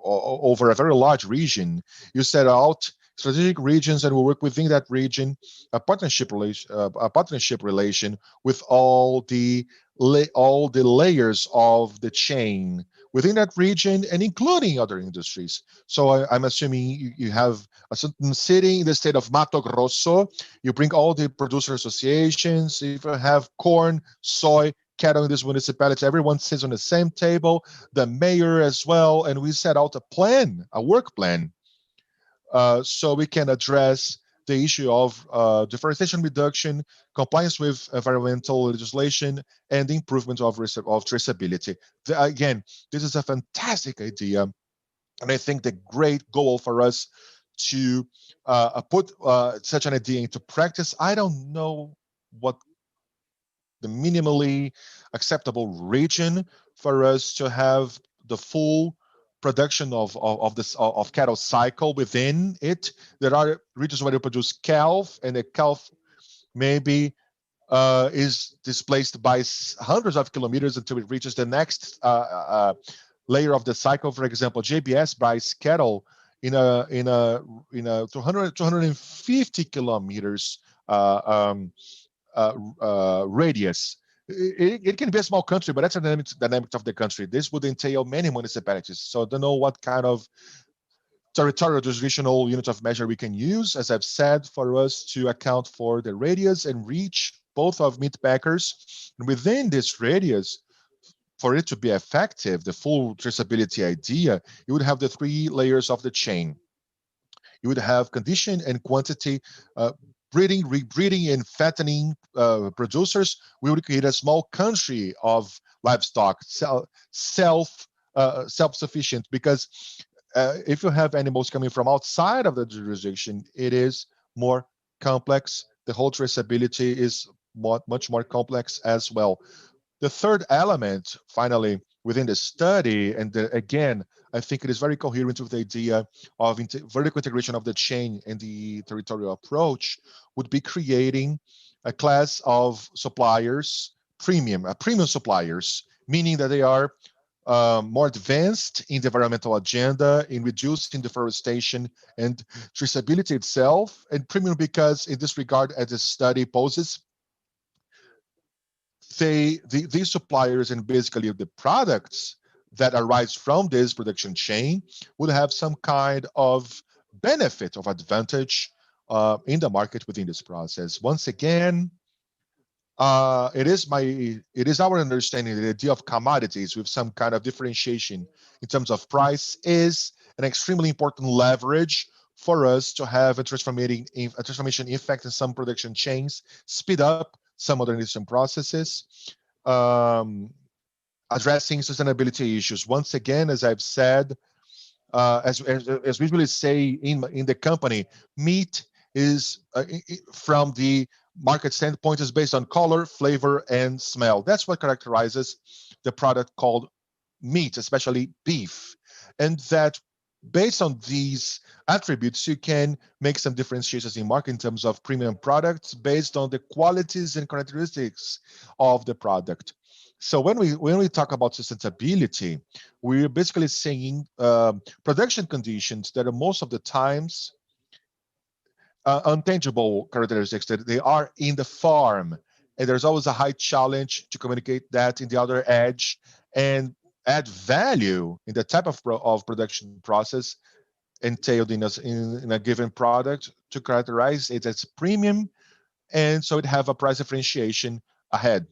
over a very large region, you set out strategic regions and will work within that region, a partnership relation with all the layers of the chain within that region and including other industries. So I'm assuming you have a certain city in the state of Mato Grosso, you bring all the producer associations. If you have corn, soy, cattle in this municipality, everyone sits on the same table, the mayor as well, and we set out a plan, a work plan, so we can address the issue of deforestation reduction, compliance with environmental legislation, and the improvement of traceability. Again, this is a fantastic idea, and I think the great goal for us to put such an idea into practice. I don't know what the minimally acceptable region for us to have the full production of cattle cycle within it. There are regions where you produce calf, and the calf maybe is displaced by hundreds of kilometers until it reaches the next layer of the cycle. For example, JBS buys cattle in a 250 kilometers radius. It can be a small country, but that's the dynamics of the country. This would entail many municipalities. So I don't know what kind of territorial jurisdictional unit of measure we can use, as I've said, for us to account for the radius and reach both of meat packers. And within this radius, for it to be effective, the full traceability idea, you would have the three layers of the chain. You would have condition and quantity, breeding, rebreeding, and fattening producers. We would create a small country of livestock, self-sufficient, because if you have animals coming from outside of the jurisdiction, it is more complex. The whole traceability is much more complex as well. The third element, finally, within the study, and again, I think it is very coherent with the idea of vertical integration of the chain and the territorial approach, would be creating a class of suppliers, premium suppliers, meaning that they are more advanced in the environmental agenda, in reducing deforestation and traceability itself, and premium because in this regard, as the study poses, these suppliers and basically the products that arise from this production chain would have some kind of benefit of advantage in the market within this process. Once again, it is our understanding that the idea of commodities with some kind of differentiation in terms of price is an extremely important leverage for us to have a transformation effect in some production chains, speed up some modernization processes, addressing sustainability issues. Once again, as I've said, as we usually say in the company, meat is from the market standpoint is based on color, flavor, and smell. That's what characterizes the product called meat, especially beef. And that based on these attributes, you can make some differentiations in market in terms of premium products based on the qualities and characteristics of the product. So when we talk about sustainability, we're basically saying production conditions that are most of the times untangible characteristics, that they are in the farm, and there's always a high challenge to communicate that in the other edge and add value in the type of production process entailed in a given product to characterize it as premium, and so it have a price differentiation ahead.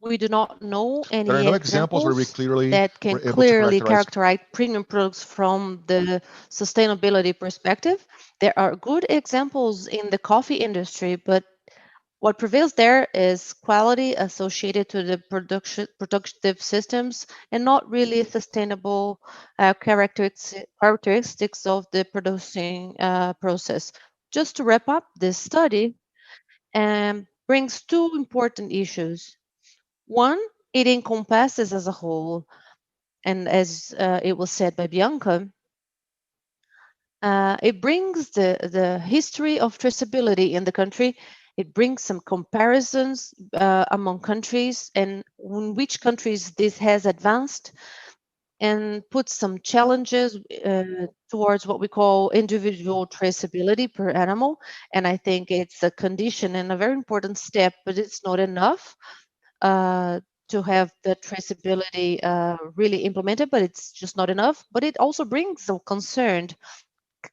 We do not know There are any no examples where we that can were able clearly to characterize premium products from the sustainability perspective. There are good examples in the coffee industry, but what prevails there is quality associated to the productive systems and not really sustainable characteristics of the producing process. Just to wrap up, this study brings two important issues. One, it encompasses as a whole, and as it was said by Bianca, it brings the history of traceability in the country It brings some comparisons among countries and in which countries this has advanced, and puts some challenges towards what we call individual traceability per animal. And I think it's a condition and a very important step, but it's not enough to have the traceability really implemented, but it's just not enough. But it also brings a concern.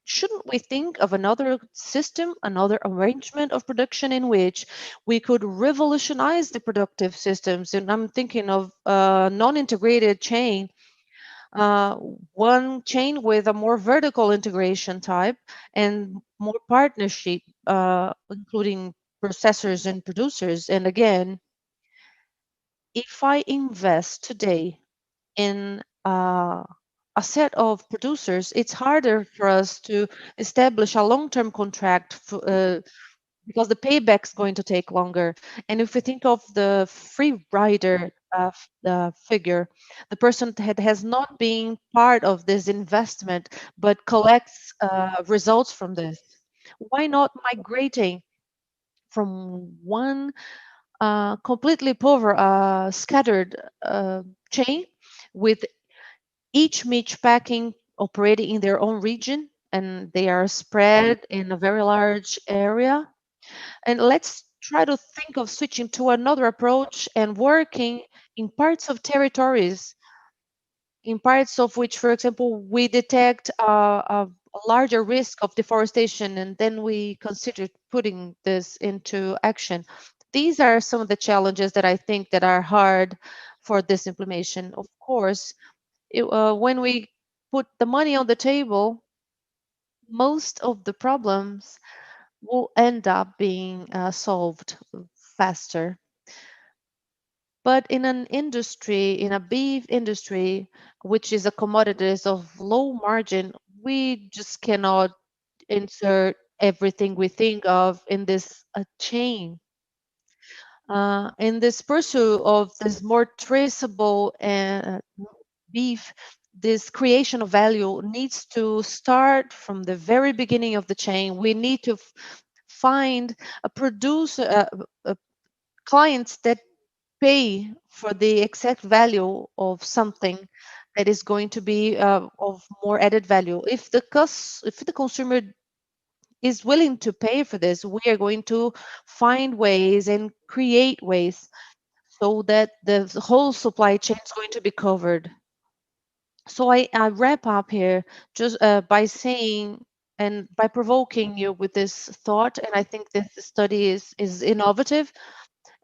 Shouldn't we think of another system, another arrangement of production in which we could revolutionize the productive systems? And I'm thinking of a non-integrated chain, uh, one chain with a more vertical integration type and more partnership, including processors and producers. And again, if I invest today in a set of producers, it's harder for us to establish a long-term contract because the payback is going to take longer. And if we think of the free rider the figure, the person that has not been part of this investment but collects results from this, why not migrating from one completely scattered chain with each meat packing operating in their own region, and they are spread in a very large area? And let's try to think of switching to another approach and working in parts of territories, in parts of which, for example, we detect a larger risk of deforestation, and then we consider putting this into action. These are some of the challenges that I think that are hard for this implementation. Of course, when we put the money on the table, most of the problems will end up being solved faster. But in an industry, in a beef industry, which is a commodity of low margin, we just cannot insert everything we think of in this chain. In this pursuit of this more traceable beef, this creation of value needs to start from the very beginning of the chain. We need to find a producer, clients that pay for the exact value of something that is going to be of more added value. If the consumer is willing to pay for this, we are going to find ways and create ways so that the whole supply chain is going to be covered. So I wrap up here just by saying and by provoking you with this thought, and I think this study is innovative,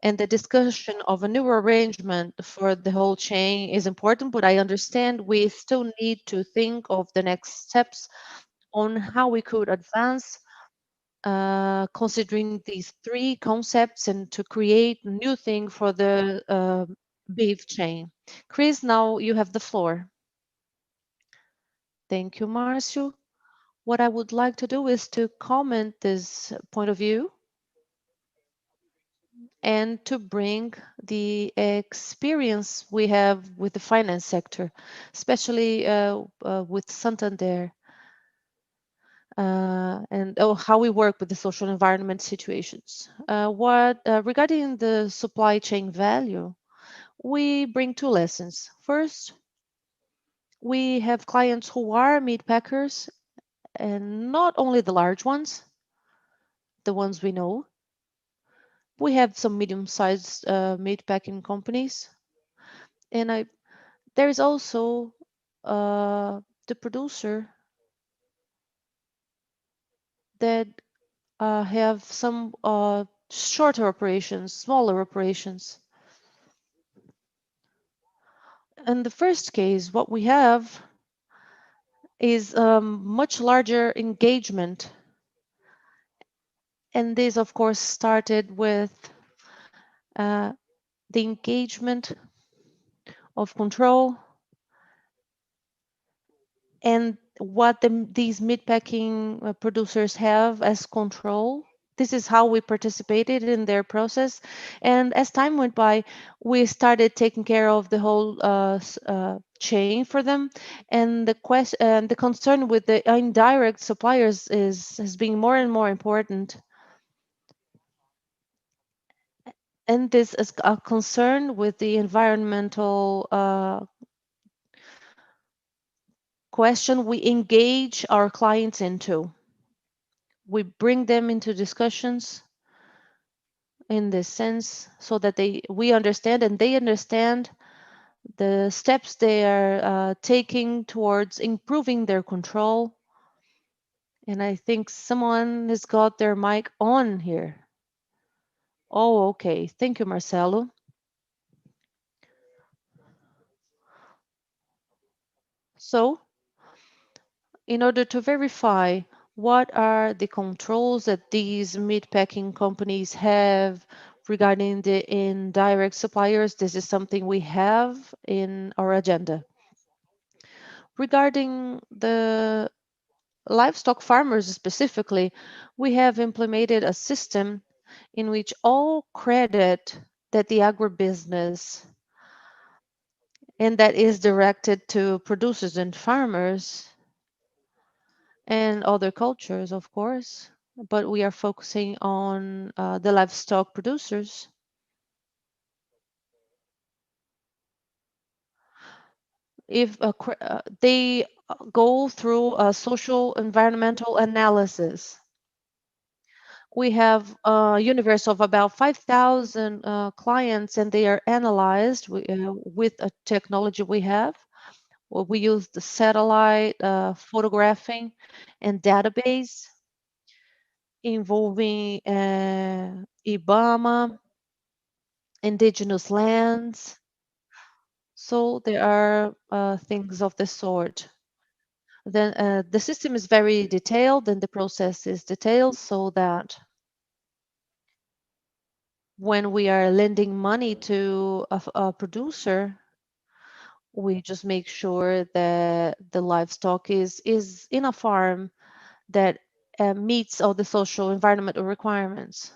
and the discussion of a new arrangement for the whole chain is important, but I understand we still need to think of the next steps on how we could advance considering these three concepts and to create a new thing for the beef chain. Chris, now you have the floor. Thank you, Marcio. What I would like to do is to comment this point of view and to bring the experience we have with the finance sector, especially with Santander, and how we work with the social environment situations. Regarding the supply chain value, we bring two lessons. First, we have clients who are meat packers, and not only the large ones, the ones we know. We have some medium-sized meat packing companies, and there is also the producer that have some shorter operations, smaller operations. In the first case, what we have is much larger engagement. And this, of course, started with the engagement of control and what these meatpacking producers have as control. This is how we participated in their process. And as time went by, we started taking care of the whole chain for them. And the concern with the indirect suppliers has been more and more important. and this is a concern with the environmental question we engage our clients into. We bring them into discussions in this sense so that we understand and they understand the steps they are taking towards improving their control. And I think someone has got their mic on here. Oh, okay. Thank you, Marcelo. So, in order to verify what are the controls that these meatpacking companies have regarding the indirect suppliers, this is something we have in our agenda. Regarding the livestock farmers specifically, we have implemented a system in which all credit that the agribusiness and that is directed to producers and farmers and other cultures, of course, but we are focusing on the livestock producers. If they go through a social environmental analysis, we have a universe of about 5,000 clients, and they are analyzed with a technology we have. Well, we use the satellite photographing and database involving IBAMA, indigenous lands. So there are things of the sort. Then the system is very detailed and the process is detailed so that when we are lending money to a producer, we just make sure that the livestock is in a farm that meets all the social environmental requirements.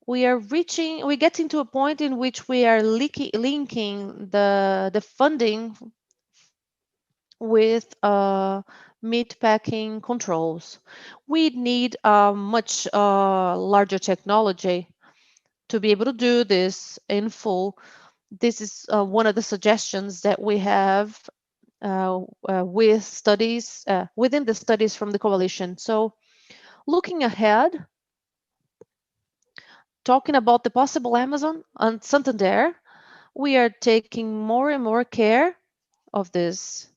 We're getting to a point in which we are linking the funding with meat packing controls. We need a much larger technology to be able to do this in full. This is one of the suggestions that we have with studies within the studies from the coalition. So looking ahead, talking about the possible Amazon and Santander, we are taking more and more care of this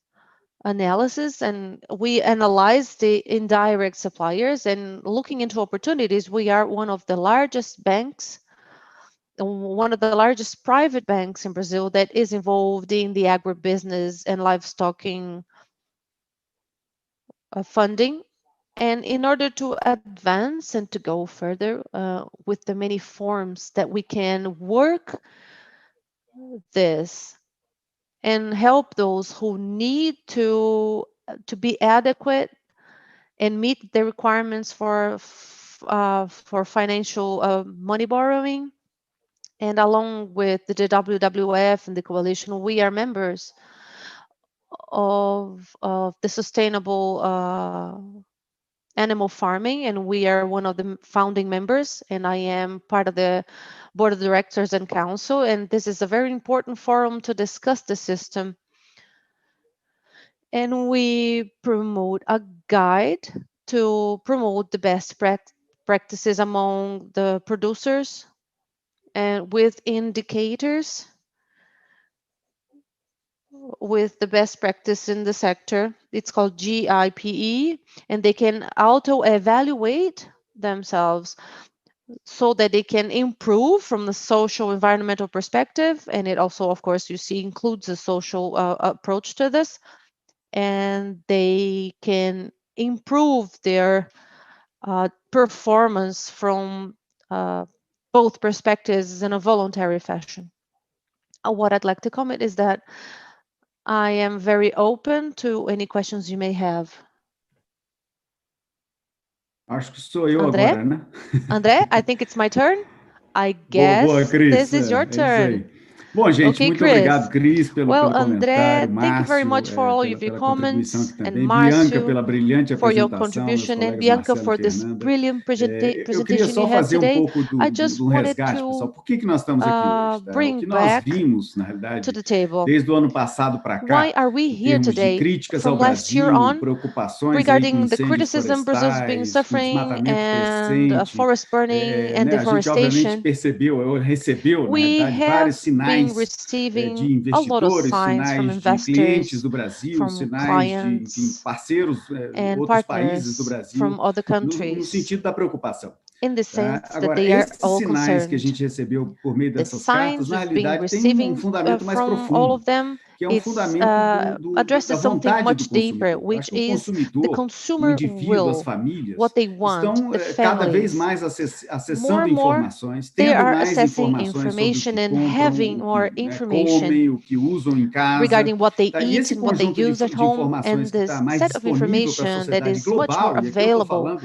analysis, and we analyze the indirect suppliers and looking into opportunities. We are one of the largest banks, one of the largest private banks in Brazil that is involved in the agribusiness and livestocking funding. And in order to advance and to go further with the many forms that we can work this and help those who need to be adequate and meet the requirements for financial money borrowing. And along with the WWF and the coalition, we are members of the sustainable animal farming, and we are one of the founding members, and I am part of the board of directors and council, and this is a very important forum to discuss the system. And we promote a guide to promote the best practices among the producers and with indicators with the best practice in the sector. It's called GIPE, and they can auto-evaluate themselves so that they can improve from the social environmental perspective. And it also, of course, you see, includes a social approach to this. And they can improve their performance from both perspectives in a voluntary fashion. What I'd like to comment is that I am very open to any questions you may have. Acho que sou eu André? agora, né? André, I think it's my turn. I Boa, guess Cris. this is your É isso aí. turn. Bom, gente, Okay, muito Chris. obrigado, Cris, pelo Well, comentário, André, thank you very much Márcio, for all of pela your contribuição comments, aqui and também, Bianca, Márcio pela brilhante for your apresentação, meus contribution, and colegas Bianca Marcelo for e this Fernanda. brilliant Eu queria presentation só you had fazer today. pouco I just do wanted resgate, pessoal. to Por que nós estamos aqui hoje? Tá? O bring que nós back vimos, na to realidade, the table. desde o ano passado para Why cá, are we em here termos de today críticas from ao last year Brasil, on preocupações aí com regarding the incêndios criticism Brazil's been florestais, com suffering desmatamento and crescente, forest burning and né? A gente obviamente deforestation? recebeu, na We realidade, have vários been sinais receiving de a lot of investidores, signs from sinais de clientes investors, do Brasil, from sinais de, enfim, clients parceiros, and outros países do partners Brasil, from other no countries sentido da preocupação. in the Tá? sense that Agora, they are esses all sinais que a concerned. gente recebeu por meio The dessas cartas, signs na we've been realidade, tem receiving fundamento mais from all profundo, of them, que é it's fundamento da addresses something vontade much do deeper, consumidor. Eu which acho que o is the consumidor, o consumer indivíduo, as will, famílias, what they want, estão the cada vez families. mais More acessando and more, informações, they tendo are mais accessing informações sobre o information que and compram, having o more que, né, information comem, o que usam em casa. regarding what they Tá? E eat esse and what they conjunto use at de home, informações and que this está mais set of disponível para a information that sociedade is much more global, e aqui eu estou available falando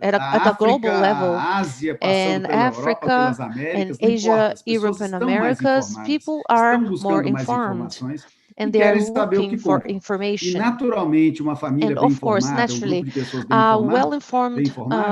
at a global África, level, a Ásia, passando and pela Europa, Africa pelas and Américas, não importa, Asia, as pessoas Europe, and estão mais Americas, informadas, people are estão more buscando mais informed, informações and e they are querem saber o looking que for compram. E, information. naturalmente, uma família And bem of course, informada, grupo naturally, de pessoas bem a informada, well-informed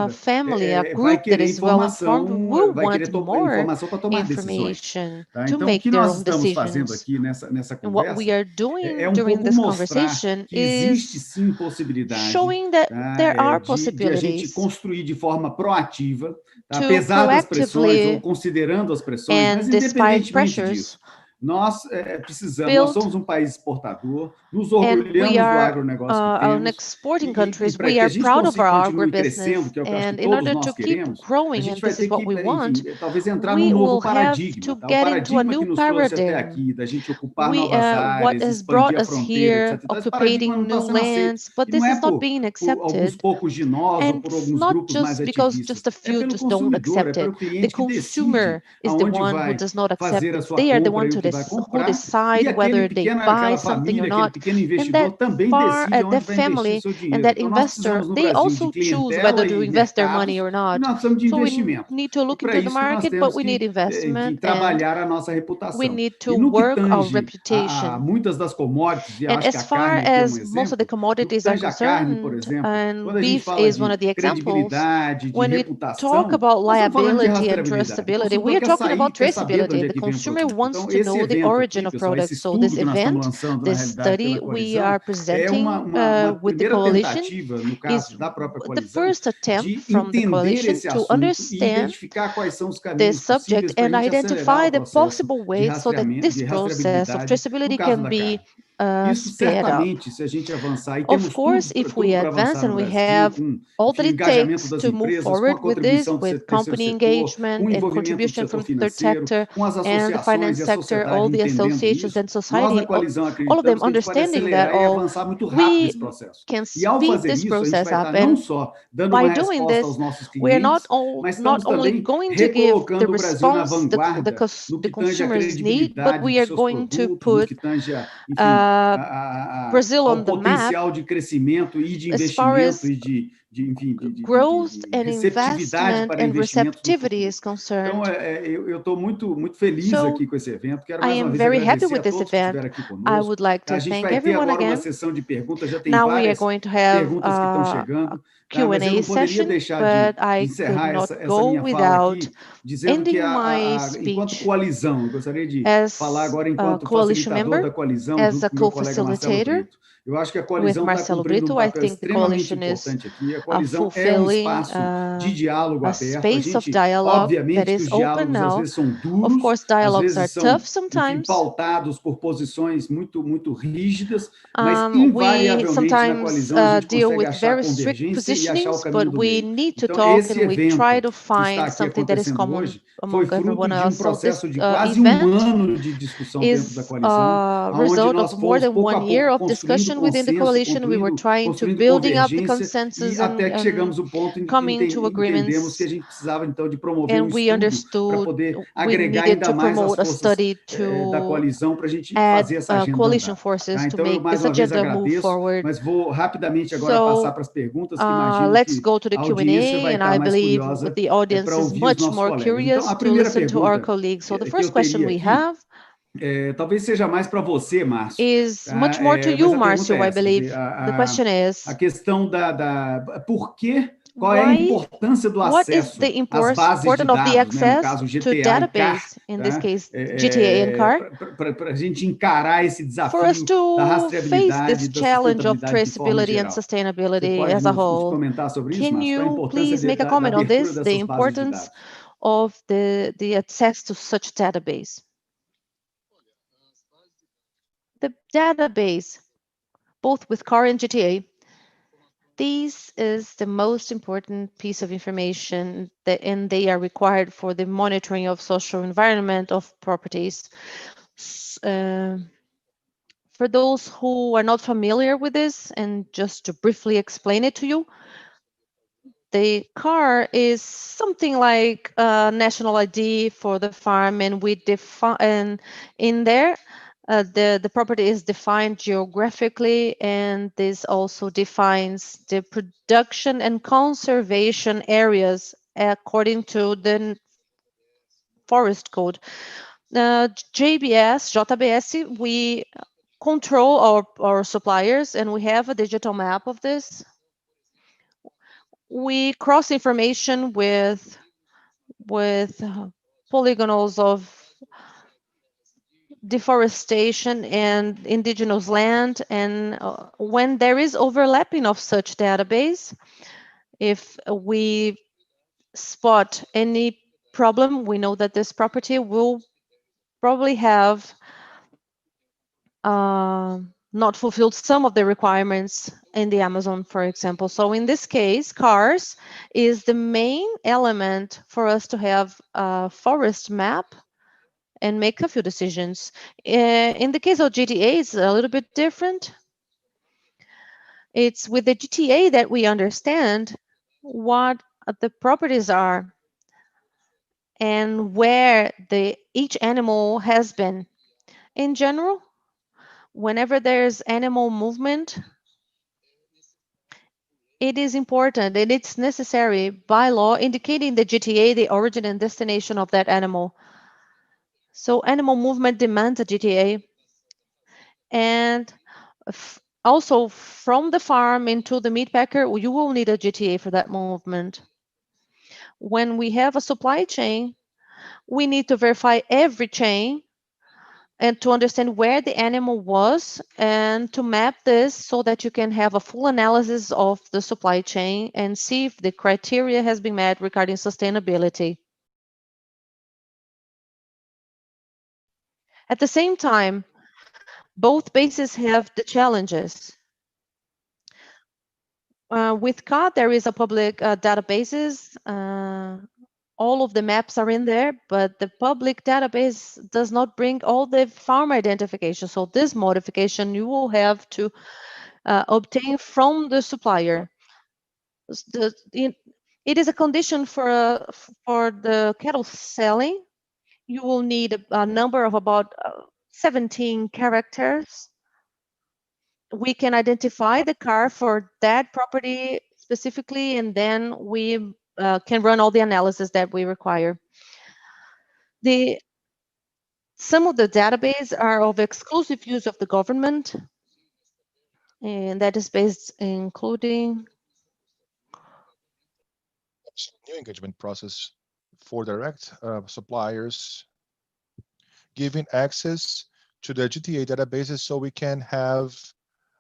family, a vai group that querer is well-informed, informação, will vai querer want more informação para tomar decisões. information Tá? to Então, o make que their nós own estamos fazendo decisions. aqui nessa And what we conversa are doing pouco during this mostrar conversation que existe is sim possibilidade, showing that tá? there are de a gente possibilities construir de forma proativa, tá? to Apesar das pressões ou proactively considerando as pressões, mas and despite independentemente pressures disso, nós precisamos, nós build, somos um país exportador, nos and we orgulhamos do are agronegócio que an temos, exporting e countries. para We que a are gente proud of our continue crescendo, agribusiness, que é o que eu acho que and in todos order nós to keep queremos, a growing, gente and vai this ter is what que, we want, enfim, talvez entrar num we novo will have paradigma, to tá? O get into a paradigma que new nos trouxe até paradigm. aqui, da gente ocupar novas What áreas, has brought expandir a us fronteira, here, etc. Então, esse paradigma não occupating está new sendo aceito. lands, but E não this é is not being por alguns accepted. poucos de nós ou And por it's alguns not grupos mais just because ativistas. just a É few pelo just don't consumidor, é accept pelo it. The cliente que decide consumer is the aonde one who vai does not accept fazer a it. sua They are the compra one e o que vai who comprar. decide E whether they buy aquela something or família, aquele not. pequeno And investidor that também decide that onde vai investir family o seu and dinheiro. that Então, nós investor, precisamos no they Brasil de also choose whether clientela to e invest their money mercados, or e not. nós precisamos de So we investimento. need to E look para into the isso que nós market, but temos we need que investment, and trabalhar a nossa we reputação. need E to no que work our tange a reputation. muitas das commodities, e eu And acho que a as far carne aqui é um as most of the exemplo, no que commodities are tange a carne, por concerned, exemplo, and quando a gente beef fala is one de of the examples, credibilidade, de when we talk reputação, about nós estamos falando de liability and rastreabilidade. O traceability, we consumidor are quer talking sair, about quer saber de onde traceability. é The que vem o consumer produto. wants Então, to esse know the evento origin aqui, of pessoal, esse products. So this estudo que nós estamos event, lançando, na this realidade, pela study we coalizão, are é presenting uma with the primeira coalition tentativa, no is caso da própria the coalizão, first attempt de from the entender coalition esse to assunto e understand identificar quais são os this caminhos subject possíveis para a and gente acelerar identify o the processo possible de ways so that rastreamento, this de process of rastreabilidade no traceability caso can da be carne. Isso sped up. certamente, se a gente avançar, e Of temos course, if we tudo para advance avançar no and we Brasil, have com all enfim, that o it engajamento takes das to move empresas, com a forward with this, contribuição do with terceiro company setor, com engagement o and envolvimento do contribution setor from third financeiro, sector com as and the associações finance e a sector, sociedade all the entendendo associations isso, and nós na society, coalizão all of them acreditamos que a gente pode understanding that acelerar e all, avançar muito rápido we esse processo. can E ao speed fazer this isso, a gente process vai up. estar não And só dando by uma doing resposta this, aos nossos we are clientes, mas not estamos only também going to give the recolocando o Brasil na response vanguarda no the que tange a consumers need, but credibilidade we dos are seus going to produtos, no put que tange, enfim, Brazil ao on the map potencial de crescimento e de as far investimento as e de growth and receptividade investment para and investimentos no receptivity futuro. is concerned. Então, eu estou muito feliz So aqui com esse evento. Quero I mais uma am vez very happy agradecer with a this todos que event. estiveram aqui I conosco. would like A to gente thank vai ter everyone agora uma again. sessão de perguntas, já tem Now we are várias going to have perguntas que estão a chegando, tá? Mas eu Q&A não poderia session, deixar but I could encerrar not essa go minha fala without aqui dizendo que ending my enquanto speech coalizão, eu gostaria de falar as agora a enquanto coalition facilitador member, da coalizão, as junto a com o meu colega Marcelo co-facilitator Brito. Eu acho que a with coalizão está Marcelo cumprindo um Brito. I papel think the extremamente coalition is importante aqui. A coalizão é um fulfilling espaço de diálogo a aberto. A space of gente, dialogue that obviamente, que is os open diálogos às now. vezes são Of duros, course, às dialogues are vezes são, tough enfim, sometimes. pautados por posições muito rígidas, mas We invariavelmente na sometimes coalizão a gente deal consegue with achar very strict convergência e achar o positionings, caminho but do we meio. need to Então, talk esse and we try evento to que está find aqui something that is acontecendo common hoje among foi fruto everyone de um else. So this processo de quase um event ano de discussão dentro da is coalizão, a onde result nós of more fomos than pouco a 1 year pouco of construindo discussion within the consenso, coalition. We were trying to construindo building up the convergência consensus e and até que chegamos ao ponto em que entendemos que a gente precisava, então, de promover estudo para poder agregar ainda mais as forças da coalizão para a gente fazer essa agenda andar. Tá? Então, eu mais uma vez agradeço, mas vou rapidamente agora passar para as perguntas, que imagino que a audiência vai estar mais curiosa para ouvir os nossos colegas. Então, a primeira pergunta que eu teria aqui, talvez seja mais para você, Márcio. Is much more to you, Márcio, I believe. The question A questão por que, qual é a importância do acesso às bases de dados, né, no caso GTA e CAR, in this case, GTA and CAR, para a gente encarar esse desafio for us da to face rastreabilidade this e da challenge of sustentabilidade de forma traceability and geral. Você sustainability pode as a nos whole. comentar sobre isso, Can Márcio? Qual a you importância please make a da comment on abertura this, the dessas bases de importance dados? of the access to such database? The database, both with CAR and GTA, this is the most important piece of information and they are required for the monitoring of social environment of properties. For those who are not familiar with this, and just to briefly explain it to you, the CAR is something like a national ID for the farm, and we define in there the property is defined geographically, and this also defines the production and conservation areas according to the forest code. JBS, we control our suppliers, and we have a digital map of this. We cross information with polygonals of deforestation and indigenous land, and when there is overlapping of such database, if we spot any problem, we know that this property will probably have not fulfilled some of the requirements in the Amazon, for example. So in this case, CARS is the main element for us to have a forest map and make a few decisions. In the case of GTA, it's a little bit different. It's with the GTA that we understand what the properties are and where each animal has been. In general, whenever there's animal movement, it is important and it's necessary by law indicating the GTA, the origin and destination of that animal. So animal movement demands a GTA. And also from the farm into the meat packer, you will need a GTA for that movement. When we have a supply chain, we need to verify every chain and to understand where the animal was and to map this so that you can have a full analysis of the supply chain and see if the criteria has been met regarding sustainability. At the same time, both bases have the challenges. With COD, there is a public databases. All of the maps are in there, but the public database does not bring all the farm identification. So this modification you will have to obtain from the supplier. It is a condition for the cattle selling. You will need a number of about 17 characters. We can identify the car for that property specifically, and then we can run all the analysis that we require. Some of the database are of exclusive use of the government, and that is based including new engagement process for direct suppliers, giving access to the GTA databases so we can have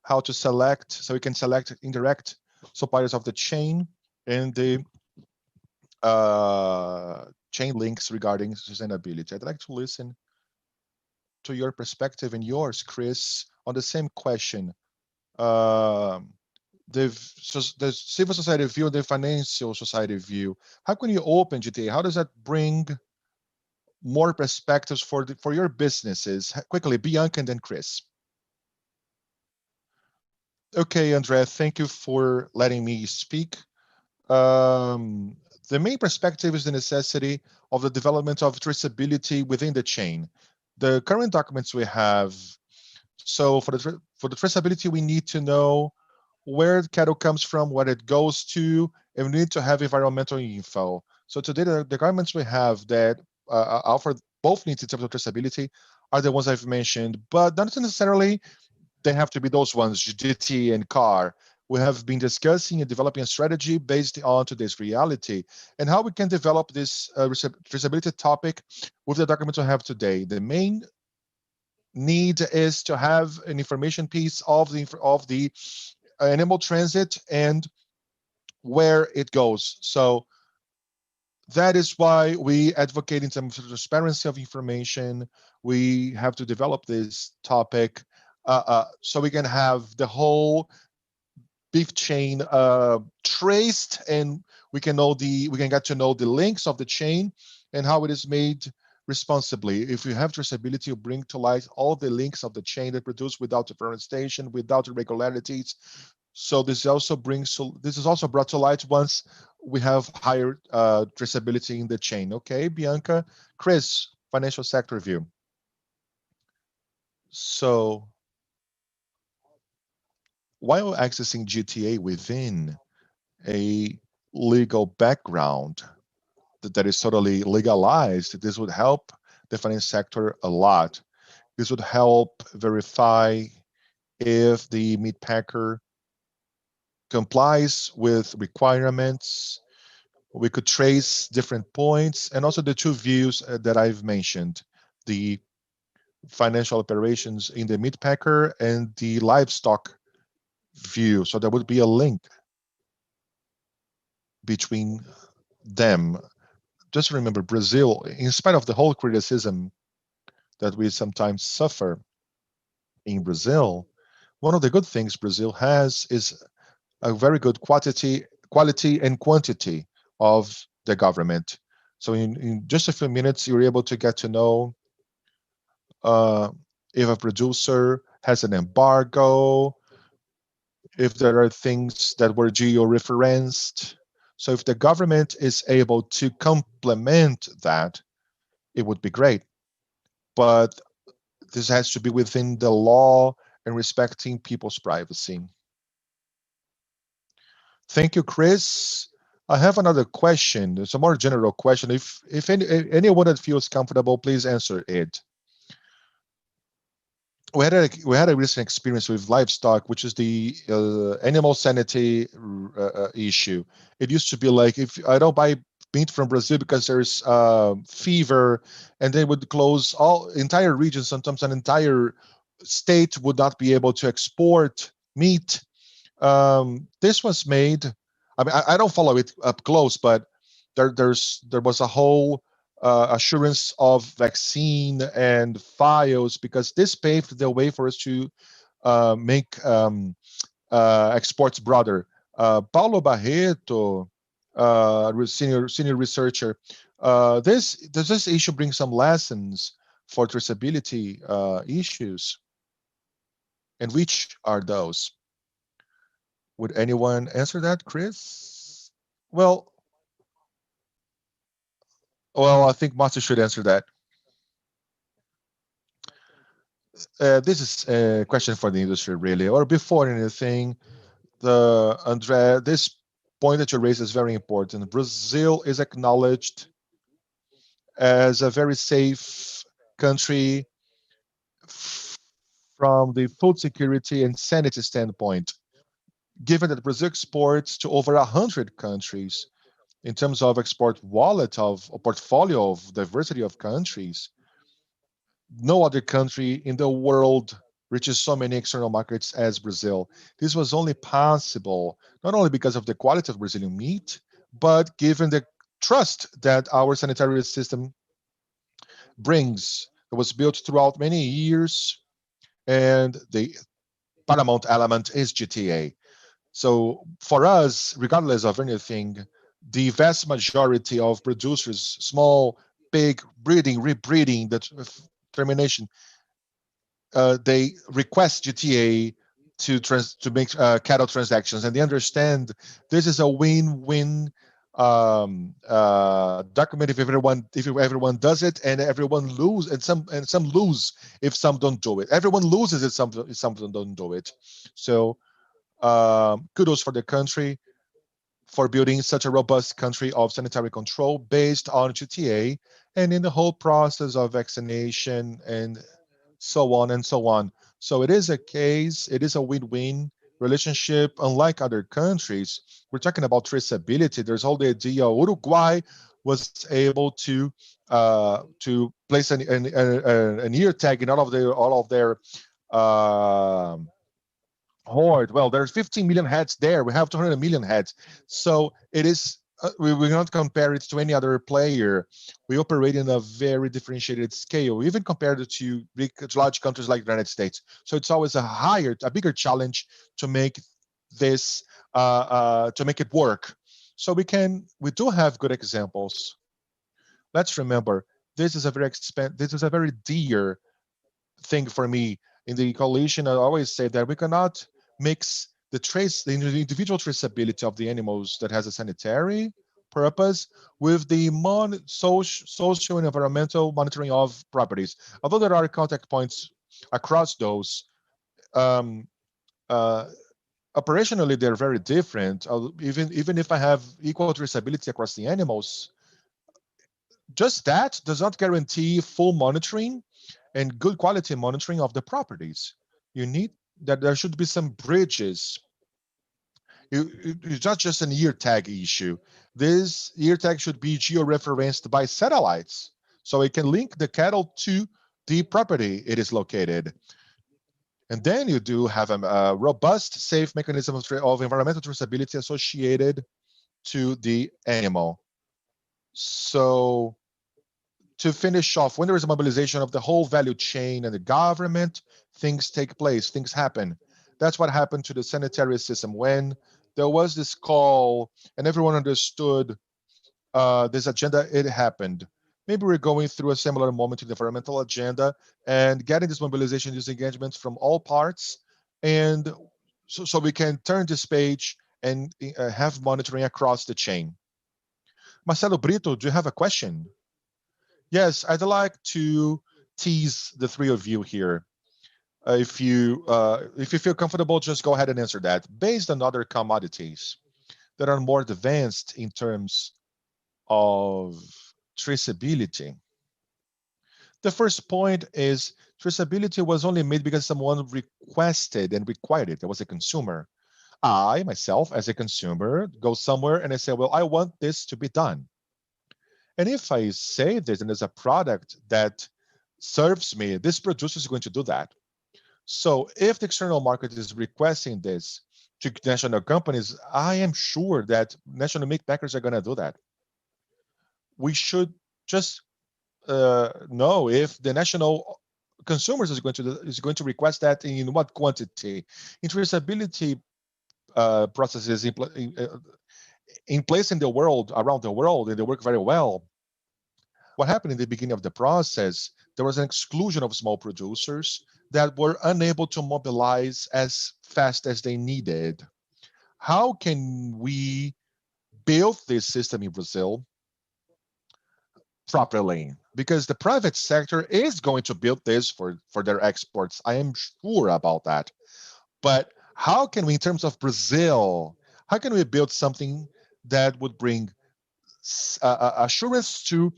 how to select, so we can select indirect suppliers of the chain and the chain links regarding sustainability. I'd like to listen to your perspective and yours, Chris, on the same question. The civil society view, the financial society view. How can you open GTA? How does that bring more perspectives for your businesses? Quickly, Bianca and then Chris. Okay, Andrea, thank you for letting me speak. the main perspective is the necessity of the development of traceability within the chain. The current documents we have, so for the traceability, we need to know where the cattle comes from, what it goes to, and we need to have environmental info. So today, the documents we have that offer both needs in terms of traceability are the ones I've mentioned, but not necessarily they have to be those ones, GT and CAR. We have been discussing and developing a strategy based on today's reality and how we can develop this traceability topic with the documents we have today. The main need is to have an information piece of the animal transit and where it goes. So that is why we advocate in terms of transparency of information. We have to develop this topic so we can have the whole beef chain traced, and we can get to know the links of the chain and how it is made responsibly. If you have traceability, you bring to light all the links of the chain that produced without deforestation, without irregularities. So this is also brought to light once we have higher traceability in the chain. Okay, Bianca, Chris, financial sector view. So while accessing GTA within a legal background that is totally legalized, this would help the finance sector a lot. This would help verify if the meat packer complies with requirements. We could trace different points, and also the two views that I've mentioned, the financial operations in the meat packer and the livestock view. So there would be a link between them. Just remember, Brazil, in spite of the whole criticism that we sometimes suffer in Brazil, one of the good things Brazil has is a very good quality and quantity of the government. So in just a few minutes, you're able to get to know if a producer has an embargo, if there are things that were geo-referenced. So if the government is able to complement that, it would be great. But this has to be within the law and respecting people's privacy. Thank you, Chris. I have another question. It's a more general question. If anyone that feels comfortable, please answer it. We had a recent experience with livestock, which is the animal sanity issue. It used to be like, if I don't buy meat from Brazil because there's fever, and they would close all entire regions. Sometimes an entire state would not be able to export meat. This was made. I mean, I don't follow it up close, but there was a whole assurance of vaccine and files, because this paved the way for us to make exports broader. Paulo Barreto, senior researcher, does this issue bring some lessons for traceability issues? And which are those? Would anyone answer that, Chris? Well, I think Marta should answer that. This is a question for the industry, really. Or before anything, Andre, this point that you raised is very important. Brazil is acknowledged as a very safe country from the food security and sanity standpoint, given that Brazil exports to over 100 countries. In terms of export wallet of a portfolio of diversity of countries, no other country in the world reaches so many external markets as Brazil. This was only possible not only because of the quality of Brazilian meat, but given the trust that our sanitary system brings. It was built throughout many years, and the paramount element is GTA. So for us, regardless of anything, the vast majority of producers, small, big, breeding, rebreeding, that termination, they request GTA to make cattle transactions, and they understand this is a win-win document if everyone does it, and everyone lose, and some lose if some don't do it. Everyone loses if some don't do it. So kudos for the country for building such a robust country of sanitary control based on GTA, and in the whole process of vaccination and so on and so on. So it is a case, it is a win-win relationship. Unlike other countries, we're talking about traceability. There's all the idea Uruguay was able to place an ear tag in all of their horde. Well, there's 15 million heads there. We have 200 million heads. So it is, we will not compare it to any other player. We operate in a very differentiated scale, even compared to large countries like the United States. So it's always a bigger challenge to make this, to make it work. So we do have good examples. Let's remember, this is a very dear thing for me. In the coalition, I always say that we cannot mix the individual traceability of the animals that has a sanitary purpose with the social and environmental monitoring of properties. Although there are contact points across those, operationally they're very different. Even if I have equal traceability across the animals, just that does not guarantee full monitoring and good quality monitoring of the properties. You need that there should be some bridges. It's not just an ear tag issue. This ear tag should be georeferenced by satellites, so it can link the cattle to the property it is located. And then you do have a robust, safe mechanism of environmental traceability associated to the animal. So to finish off, when there is a mobilization of the whole value chain and the government, things take place, things happen. That's what happened to the sanitary system. When there was this call and everyone understood this agenda, it happened. Maybe we're going through a similar moment in the environmental agenda and getting this mobilization, these engagements from all parts, and so we can turn this page and have monitoring across the chain. Marcelo Brito, do you have a question? Yes, I'd like to tease the three of you here. If you feel comfortable, just go ahead and answer that. Based on other commodities that are more advanced in terms of traceability, the first point is traceability was only made because someone requested and required it. There was a consumer. I, myself, as a consumer, go somewhere and I say, well, I want this to be done. And if I say this and there's a product that serves me, this producer is going to do that. So if the external market is requesting this to national companies, I am sure that national meat packers are going to do that. We should just know if the national consumers is going to request that in what quantity. In traceability processes in place in the world, around the world, and they work very well. What happened in the beginning of the process, there was an exclusion of small producers that were unable to mobilize as fast as they needed. How can we build this system in Brazil properly? Because the private sector is going to build this for their exports. I am sure about that. But how can we, in terms of Brazil, how can we build something that would bring assurance to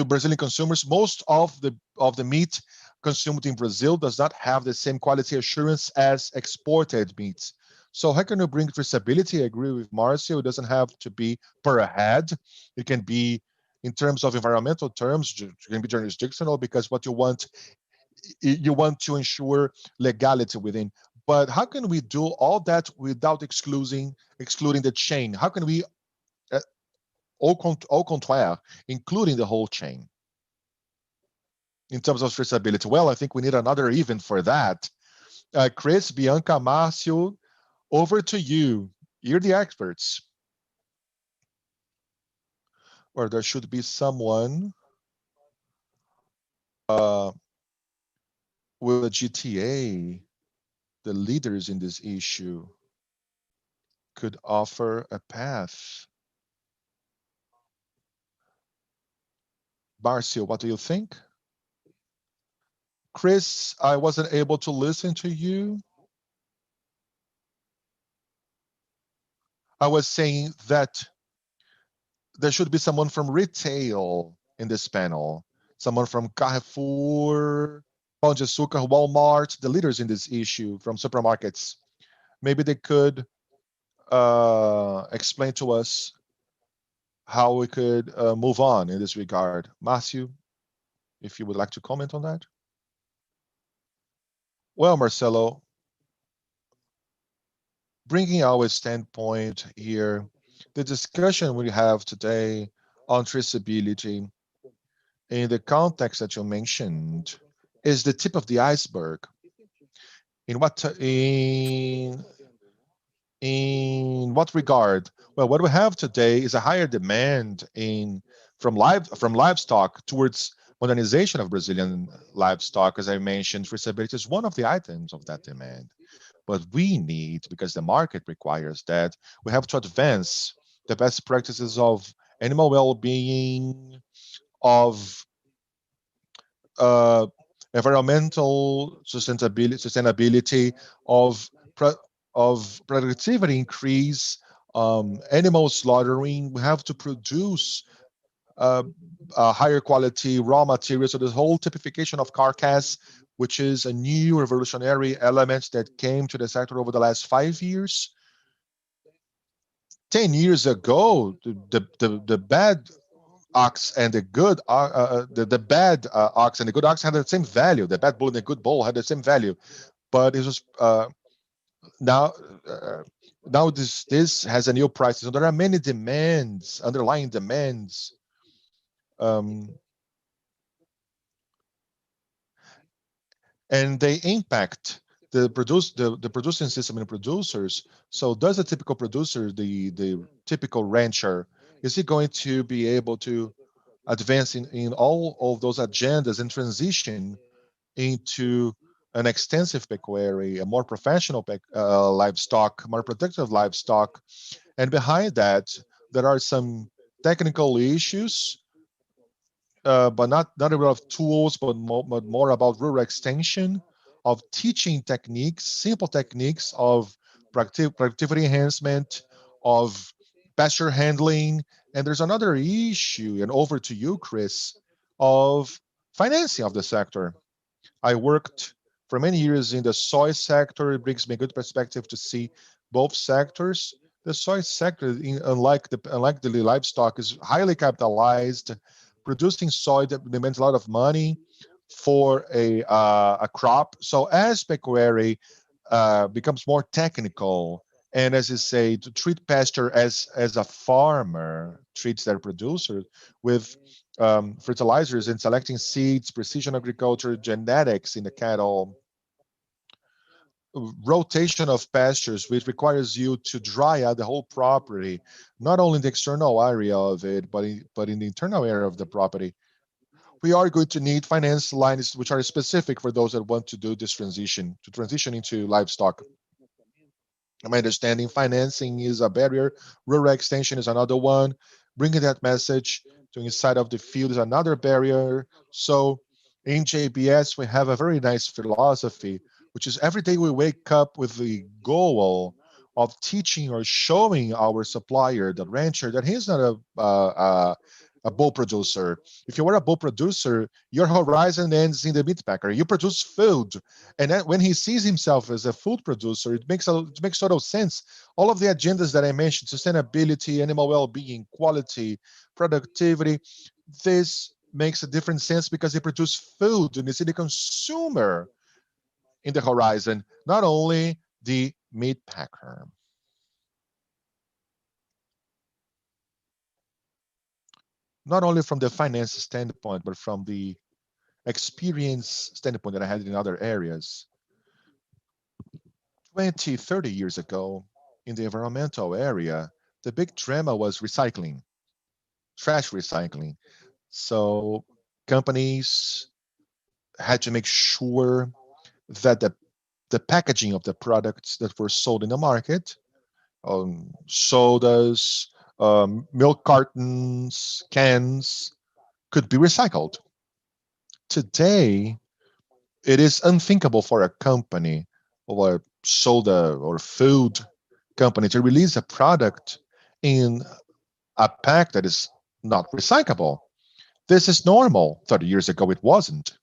Brazilian consumers? Most of the meat consumed in Brazil does not have the same quality assurance as exported meats. So how can you bring traceability? I agree with Marcio. It doesn't have to be per head. It can be in terms of environmental terms. It can be jurisdictional, because what you want to ensure legality within. But how can we do all that without excluding the chain? How can we au contraire, including the whole chain in terms of traceability? Well, I think we need another event for that. Chris, Bianca, Marcio, over to you. You're the experts. Or there should be someone with a GTA. the leaders in this issue could offer a path. Marcio, what do you think? Chris, I wasn't able to listen to you. I was saying that there should be someone from retail in this panel, someone from Carrefour, Pão de Açúcar, Walmart, the leaders in this issue from supermarkets. Maybe they could explain to us how we could move on in this regard. Marcio, if you would like to comment on that. Well, Marcelo, bringing our standpoint here, the discussion we have today on traceability in the context that you mentioned is the tip of the iceberg. In what regard? Well, what we have today is a higher demand from livestock towards modernization of Brazilian livestock. As I mentioned, traceability is one of the items of that demand. But we need, because the market requires that, we have to advance the best practices of animal well-being, of environmental sustainability, of productivity increase, animal slaughtering. We have to produce higher quality raw materials. So this whole typification of carcass, which is a new revolutionary element that came to the sector over the last 5 years. 10 years ago, the bad ox and the good the bad ox and the good ox had the same value. The bad bull and the good bull had the same value, but it was now this has a new price. So there are many demands, underlying demands. And they impact the producing system and producers. So does a typical producer, the typical rancher, is he going to be able to advance in all of those agendas and transition into an extensive pecuary, a more professional livestock, more productive livestock? And behind that, there are some technical issues, but not a lot of tools, but more about rural extension, of teaching techniques, simple techniques of productivity enhancement, of pasture handling. And there's another issue, and over to you, Chris, of financing of the sector. I worked for many years in the soy sector. It brings me a good perspective to see both sectors. The soy sector, unlike the livestock, is highly capitalized. Producing soy that demands a lot of money for a crop. So as pecuary becomes more technical, and as you say, to treat pasture as a farmer treats their producer with fertilizers and selecting seeds, precision agriculture, genetics in the cattle, rotation of pastures, which requires you to dry out the whole property, not only the external area of it, but in the internal area of the property. We are going to need finance lines which are specific for those that want to do this transition, to transition into livestock. My understanding, financing is a barrier, rural extension is another one, bringing that message to inside of the field is another barrier. So in JBS, we have a very nice philosophy, which is every day we wake up with the goal of teaching or showing our supplier, the rancher, that he's not a bull producer. If you are a bull producer, your horizon ends in the meat packer. You produce food, and then when he sees himself as a food producer, it makes total sense. All of the agendas that I mentioned: sustainability, animal well-being, quality, productivity. This makes a different sense because they produce food, and you see the consumer in the horizon, not only the meat packer. Not only from the finance standpoint, but from the experience standpoint that I had in other areas. 20, 30 years ago, in the environmental area, the big drama was recycling, trash recycling. So companies had to make sure that the the packaging of the products that were sold in the market, sodas, milk cartons, cans, could be recycled. Today, it is unthinkable for a company or a soda or food company to release a product in a pack that is not recyclable. This is normal. 30 years ago, it wasn't.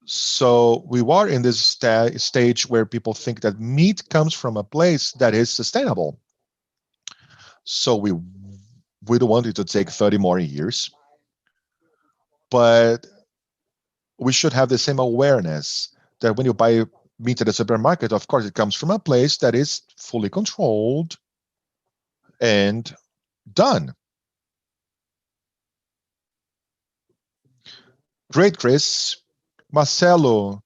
So we are in this stage where people think that meat comes from a place that is sustainable. So we don't want it to take 30 more years, but we should have the same awareness that when you buy meat at a supermarket, of course, it comes from a place that is fully controlled and done. Great, Chris. Marcelo,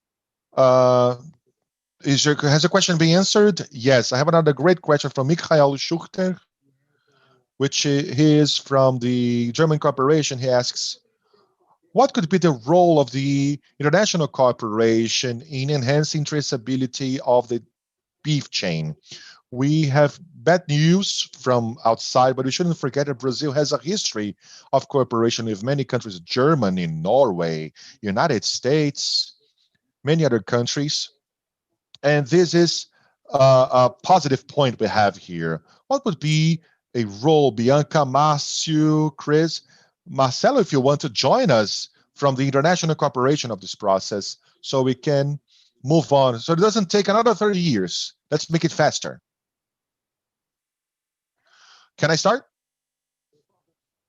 has your question been answered? Yes, I have another great question from Michael Schuchter, which he is from the German corporation. He asks, what could be the role of the international cooperation in enhancing traceability of the beef chain? We have bad news from outside, but we shouldn't forget that Brazil has a history of cooperation with many countries, Germany, Norway, United States, many other countries. And this is a positive point we have here. What would be a role, Bianca, Márcio, Chris, Marcelo, if you want to join us from the international cooperation of this process so we can move on. So it doesn't take another 30 years. Let's make it faster. Can I start?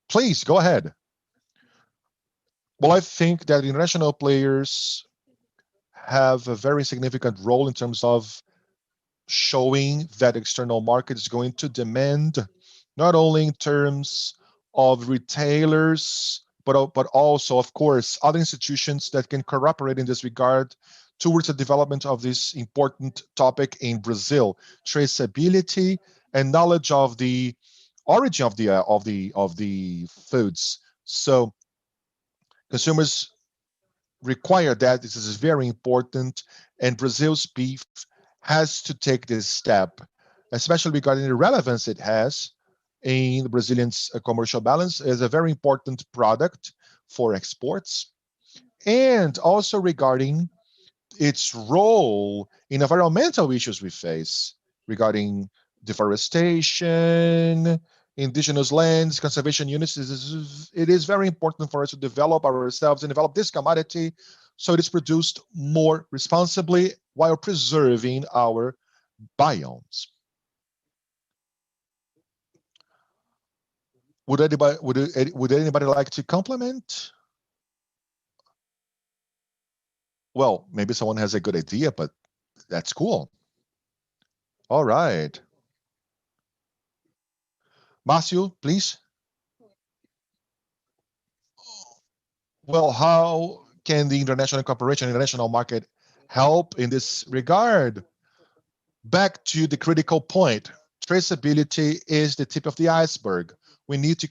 Please, go ahead. Well, I think that international players have a very significant role in terms of showing that external market is going to demand, not only in terms of retailers, but also, of course, other institutions that can cooperate in this regard towards the development of this important topic in Brazil, traceability and knowledge of the origin of the foods. So consumers require that. This is very important, and Brazil's beef has to take this step, especially regarding the relevance it has in the Brazilian's commercial balance. Is a very important product for exports, and also regarding its role in environmental issues we face regarding deforestation, indigenous lands, conservation units. It is very important for us to develop ourselves and develop this commodity so it is produced more responsibly while preserving our biomes. Would anybody like to comment? Well, maybe someone has a good idea, but that's cool. All right. Márcio, please. Well, how can the international cooperation, international market help in this regard? Back to the critical point, traceability is the tip of the iceberg. We need to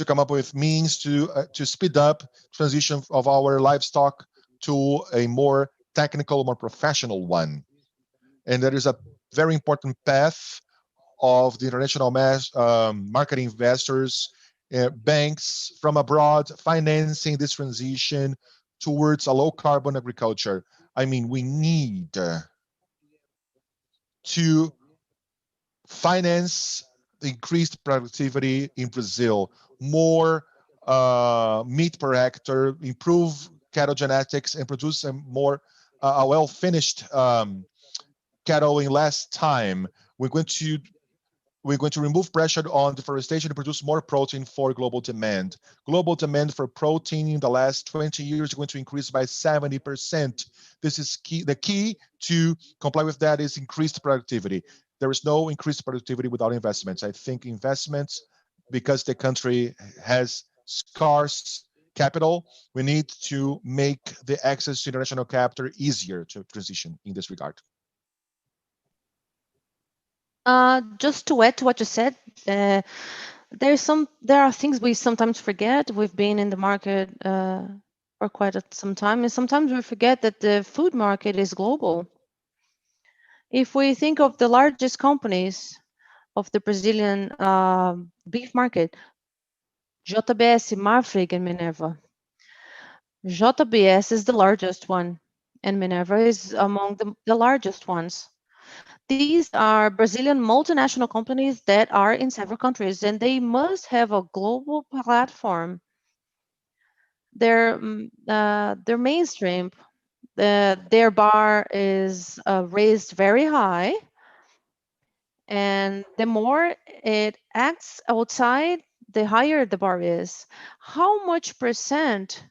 come up with means to speed up transition of our livestock to a more technical, more professional one. And there is a very important path of the international market investors, banks from abroad financing this transition towards a low carbon agriculture. I mean, we need to finance the increased productivity in Brazil, more meat per hectare, improve cattle genetics, and produce a more well-finished cattle in less time. We're going to remove pressure on deforestation to produce more protein for global demand. Global demand for protein in the last 20 years is going to increase by 70%. This is key. The key to comply with that is increased productivity. There is no increased productivity without investments. I think investments, because the country has scarce capital, we need to make the access to international capital easier to transition in this regard. Just to add to what you said, there are things we sometimes forget. We've been in the market for quite some time, and sometimes we forget that the food market is global. If we think of the largest companies of the Brazilian beef market, JBS, Marfrig, and Minerva. JBS is the largest one, and Minerva is among the largest ones. These are Brazilian multinational companies that are in several countries, and they must have a global platform. They're mainstream. Their bar is raised very high, and the more it acts outside, the higher the bar is. How much percent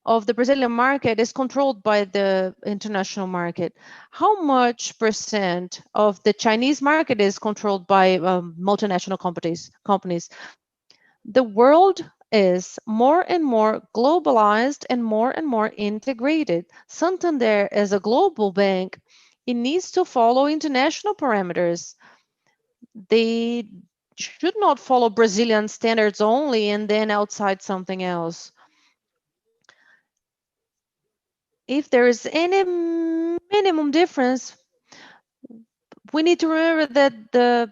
of the Brazilian market is controlled by the international market? How much percent of the Chinese market is controlled by multinational companies? The world is more and more globalized and more integrated. Santander, as a global bank, it needs to follow international parameters. They should not follow Brazilian standards only and then outside something else. If there is any minimum difference, we need to remember that the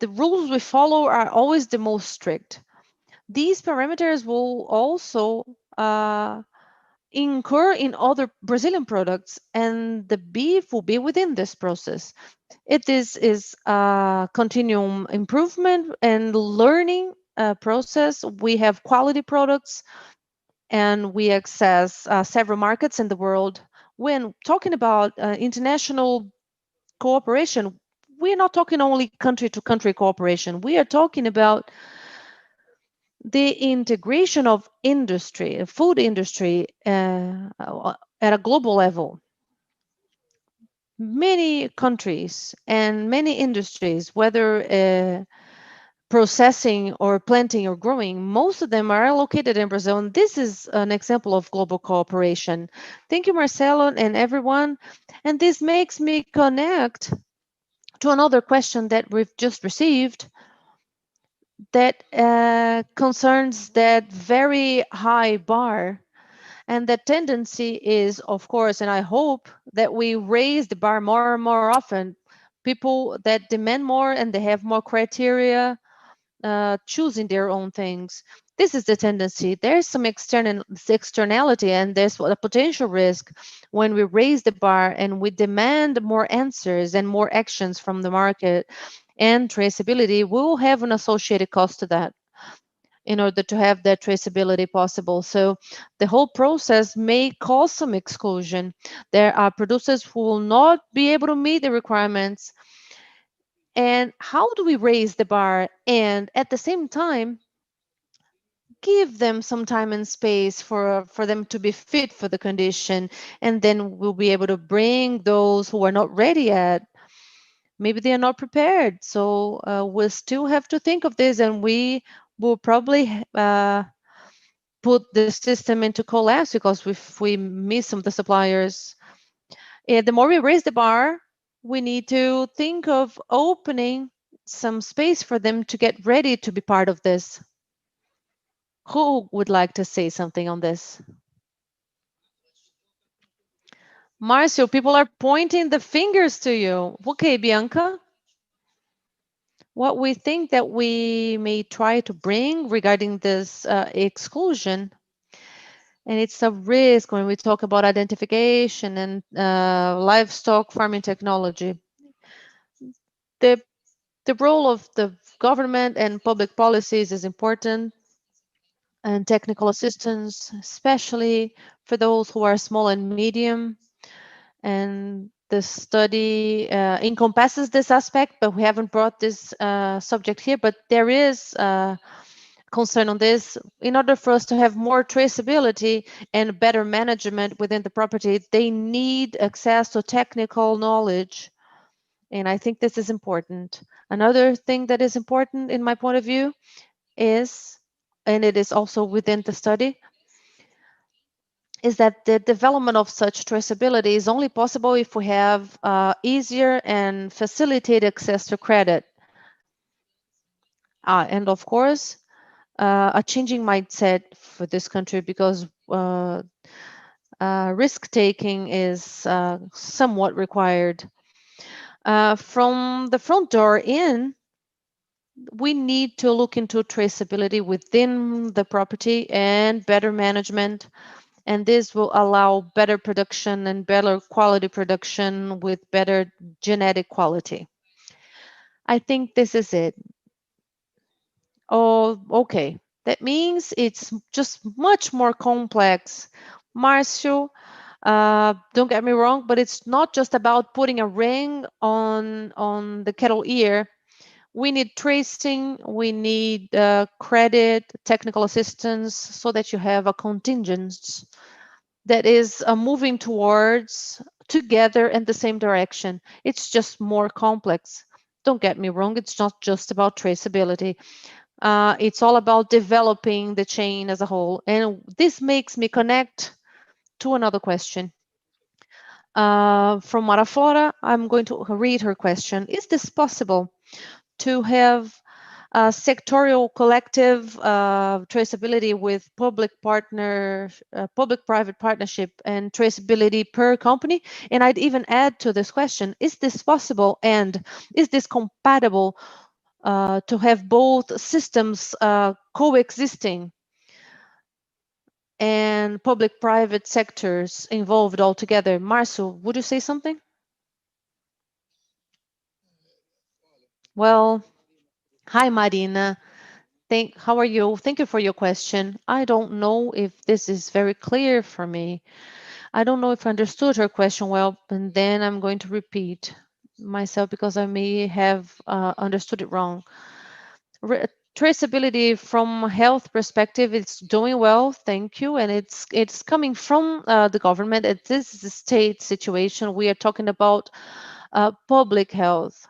rules we follow are always the most strict. These parameters will also incur in other Brazilian products, and the beef will be within this process. It is a continuum improvement and learning process. We have quality products, and we access several markets in the world. When talking about international cooperation, we're not talking only country-to-country cooperation. We are talking about the integration of industry, food industry, at a global level. Many countries and many industries, whether processing or planting or growing, most of them are located in Brazil. And this is an example of global cooperation. Thank you, Marcelo, and everyone. And this makes me connect to another question that we've just received that concerns that very high bar. And the tendency is, of course, and I hope that we raise the bar more and more often. People that demand more and they have more criteria, choosing their own things. This is the tendency. There's some externality, and there's a potential risk when we raise the bar and we demand more answers and more actions from the market and traceability. We will have an associated cost to that in order to have that traceability possible. So the whole process may cause some exclusion. There are producers who will not be able to meet the requirements. And how do we raise the bar and at the same time give them some time and space for them to be fit for the condition? And then we'll be able to bring those who are not ready yet. Maybe they are not prepared. So we'll still have to think of this, and we will probably put the system into collapse because if we miss some of the suppliers. The more we raise the bar, we need to think of opening some space for them to get ready to be part of this. Who would like to say something on this? Marcio, people are pointing the fingers to you. Okay, Bianca. What we think that we may try to bring regarding this exclusion, and it's a risk when we talk about identification and livestock farming technology. The role of the government and public policies is important, and technical assistance, especially for those who are small and medium. And the study encompasses this aspect, but we haven't brought this subject here, but there is concern on this. In order for us to have more traceability and better management within the property, they need access to technical knowledge. And I think this is important. Another thing that is important in my point of view is, and it is also within the study, is that the development of such traceability is only possible if we have easier and facilitated access to credit. And of course, a changing mindset for this country, because risk taking is somewhat required. From the front door in, we need to look into traceability within the property and better management, and this will allow better production and better quality production with better genetic quality. I think this is it. Oh, okay. That means it's just much more complex. Marcio, don't get me wrong, but it's not just about putting a ring on the cattle ear. We need tracing, we need credit, technical assistance, so that you have a contingent that is moving towards together in the same direction. It's just more complex. Don't get me wrong, it's not just about traceability. It's all about developing the chain as a whole. And this makes me connect to another question. From Marafora, I'm going to read her question. Is this possible to have sectorial collective traceability with public-private partnership and traceability per company? And I'd even add to this question, is this possible, and is this compatible to have both systems coexisting and public-private sectors involved all together? Marcio, would you say something? Well, hi, Marina. How are you? Thank you for your question. I don't know if this is very clear for me. I don't know if I understood her question well, and then I'm going to repeat myself because I may have understood it wrong. Traceability from a health perspective, it's doing well, thank you, and it's coming from the government. This is a state situation. We are talking about public health.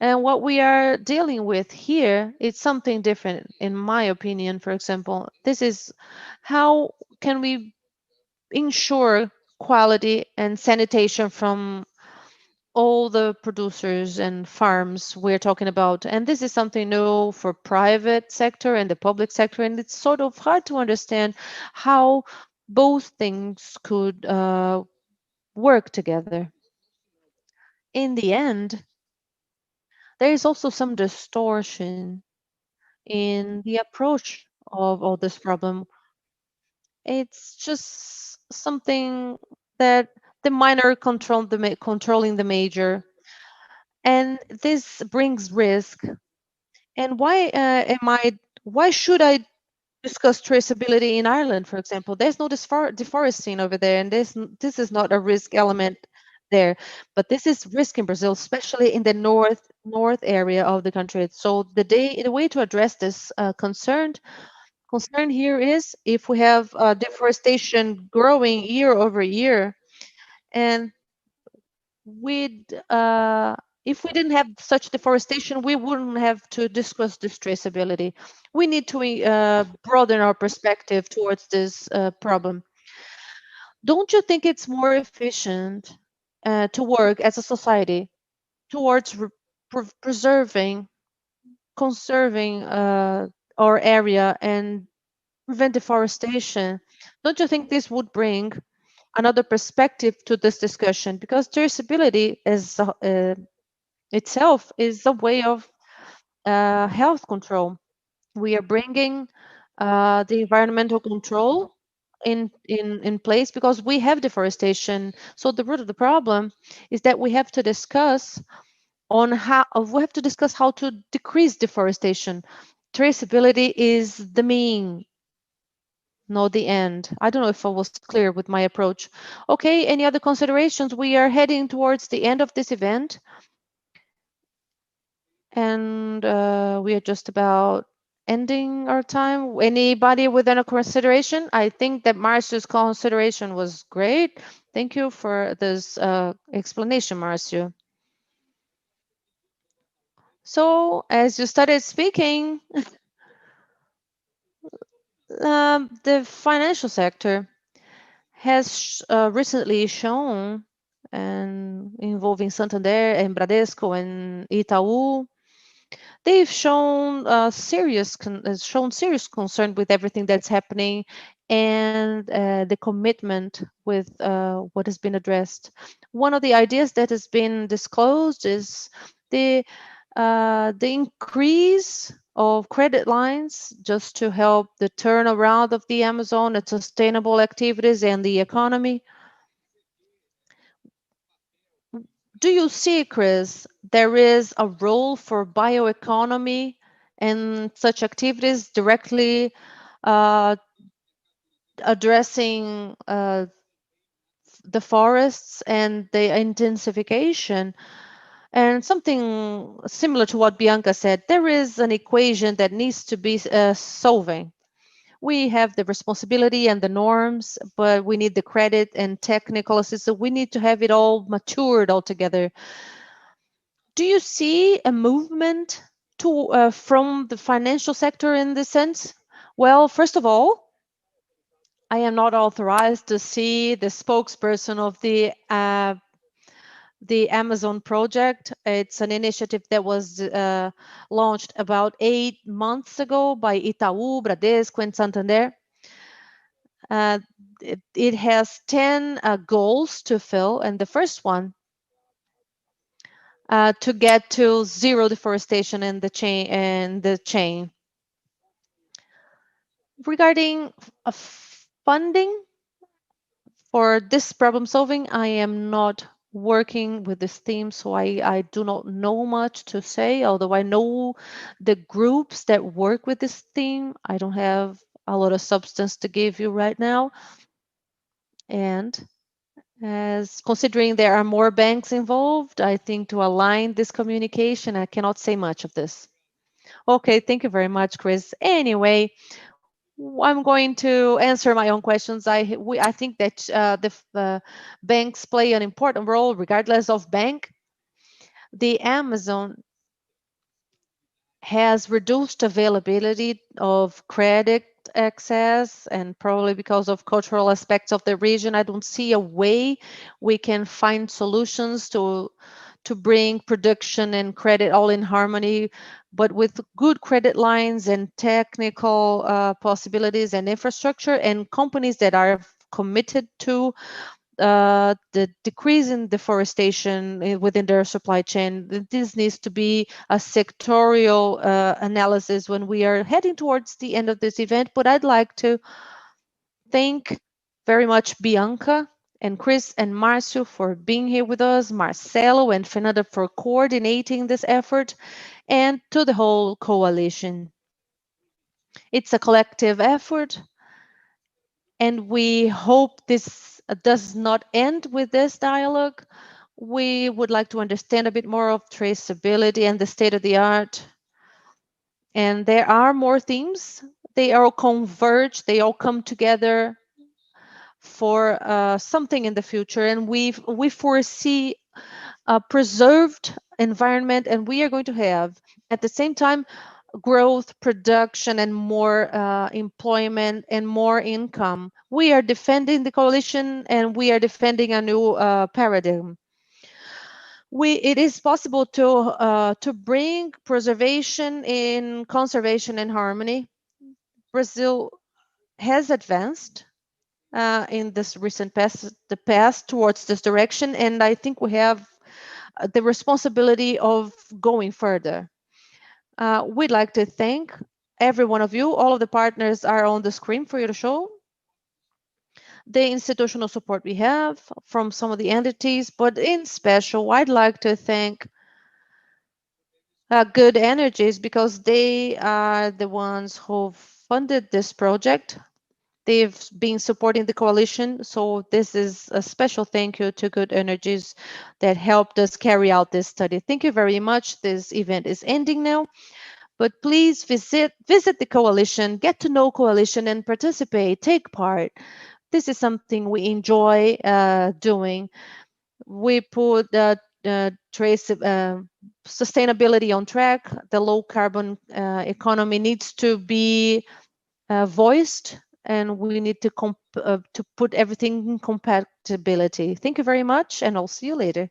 And what we are dealing with here is something different, in my opinion. For example, this is how can we ensure quality and sanitation from all the producers and farms we're talking about. And this is something new for private sector and the public sector. And it's sort of hard to understand how both things could work together. In the end, there is also some distortion in the approach of all this problem. It's just something that the minor controlling the major, and this brings risk. And why should I discuss traceability in Ireland, for example? There's no deforesting over there, and this is not a risk element there. But this is risk in Brazil, especially in the north area of the country. So the way to address this concern here is if we have deforestation growing year over year, and if we didn't have such deforestation, we wouldn't have to discuss this traceability. We need to broaden our perspective towards this problem. Don't you think it's more efficient to work as a society towards preserving, conserving our area and prevent deforestation? Don't you think this would bring another perspective to this discussion? Because traceability itself is a way of health control. We are bringing the environmental control in place because we have deforestation. So the root of the problem is that we have to discuss how to decrease deforestation. Traceability is the mean, not the end. I don't know if I was clear with my approach. Okay, any other considerations? We are heading towards the end of this event, and we are just about ending our time. Anybody with any consideration? I think that Marcio's consideration was great. Thank you for this explanation, Marcio. So as you started speaking, the financial sector has recently shown, and involving Santander and Bradesco and Itaú, they've shown serious concern with everything that's happening, and the commitment with what has been addressed. One of the ideas that has been disclosed is the increase of credit lines just to help the turnaround of the Amazon and sustainable activities and the economy. Do you see, Chris, there is a role for bioeconomy and such activities directly addressing the forests and the intensification? And something similar to what Bianca said, there is an equation that needs to be solving. We have the responsibility and the norms, but we need the credit and technical assistance. We need to have it all matured altogether. Do you see a movement to from the financial sector in this sense? Well, first of all, I am not authorized to see the spokesperson of the Amazon project. It's an initiative that was launched about 8 months ago by Itaú, Bradesco, and Santander. It has 10 goals to fill, and the first one to get to zero deforestation in the chain. Regarding funding for this problem solving, I am not working with this theme, so I do not know much to say, although I know the groups that work with this theme. I don't have a lot of substance to give you right now. And as considering there are more banks involved, I think to align this communication, I cannot say much of this. Okay, thank you very much, Chris. Anyway, I'm going to answer my own questions. I think that the banks play an important role regardless of bank. The Amazon has reduced availability of credit access, and probably because of cultural aspects of the region, I don't see a way we can find solutions to bring production and credit all in harmony. But with good credit lines and technical possibilities and infrastructure and companies that are committed to the decrease in deforestation within their supply chain, this needs to be a sectorial analysis when we are heading towards the end of this event. But I'd like to thank very much Bianca and Chris and Marcio for being here with us, Marcelo and Fernanda for coordinating this effort, and to the whole coalition. It's a collective effort, and we hope this does not end with this dialogue. We would like to understand a bit more of traceability and the state of the art. And there are more themes. They all converge, they all come together for something in the future. And we foresee a preserved environment, and we are going to have, at the same time, growth, production, and more employment and more income. We are defending the coalition, and we are defending a new paradigm. It is possible to bring preservation in conservation and harmony. Brazil has advanced in this recent past towards this direction, and I think we have the responsibility of going further. We'd like to thank every one of you. All of the partners are on the screen for you to show. The institutional support we have from some of the entities, but in special, I'd like to thank Good Energies, because they are the ones who funded this project. They've been supporting the coalition, so this is a special thank you to Good Energies that helped us carry out this study. Thank you very much. This event is ending now, but please visit the coalition, get to know coalition, and participate, take part. This is something we enjoy doing. We put sustainability on track. The low carbon economy needs to be voiced, and we need to put everything in compatibility. Thank you very much, and I'll see you later.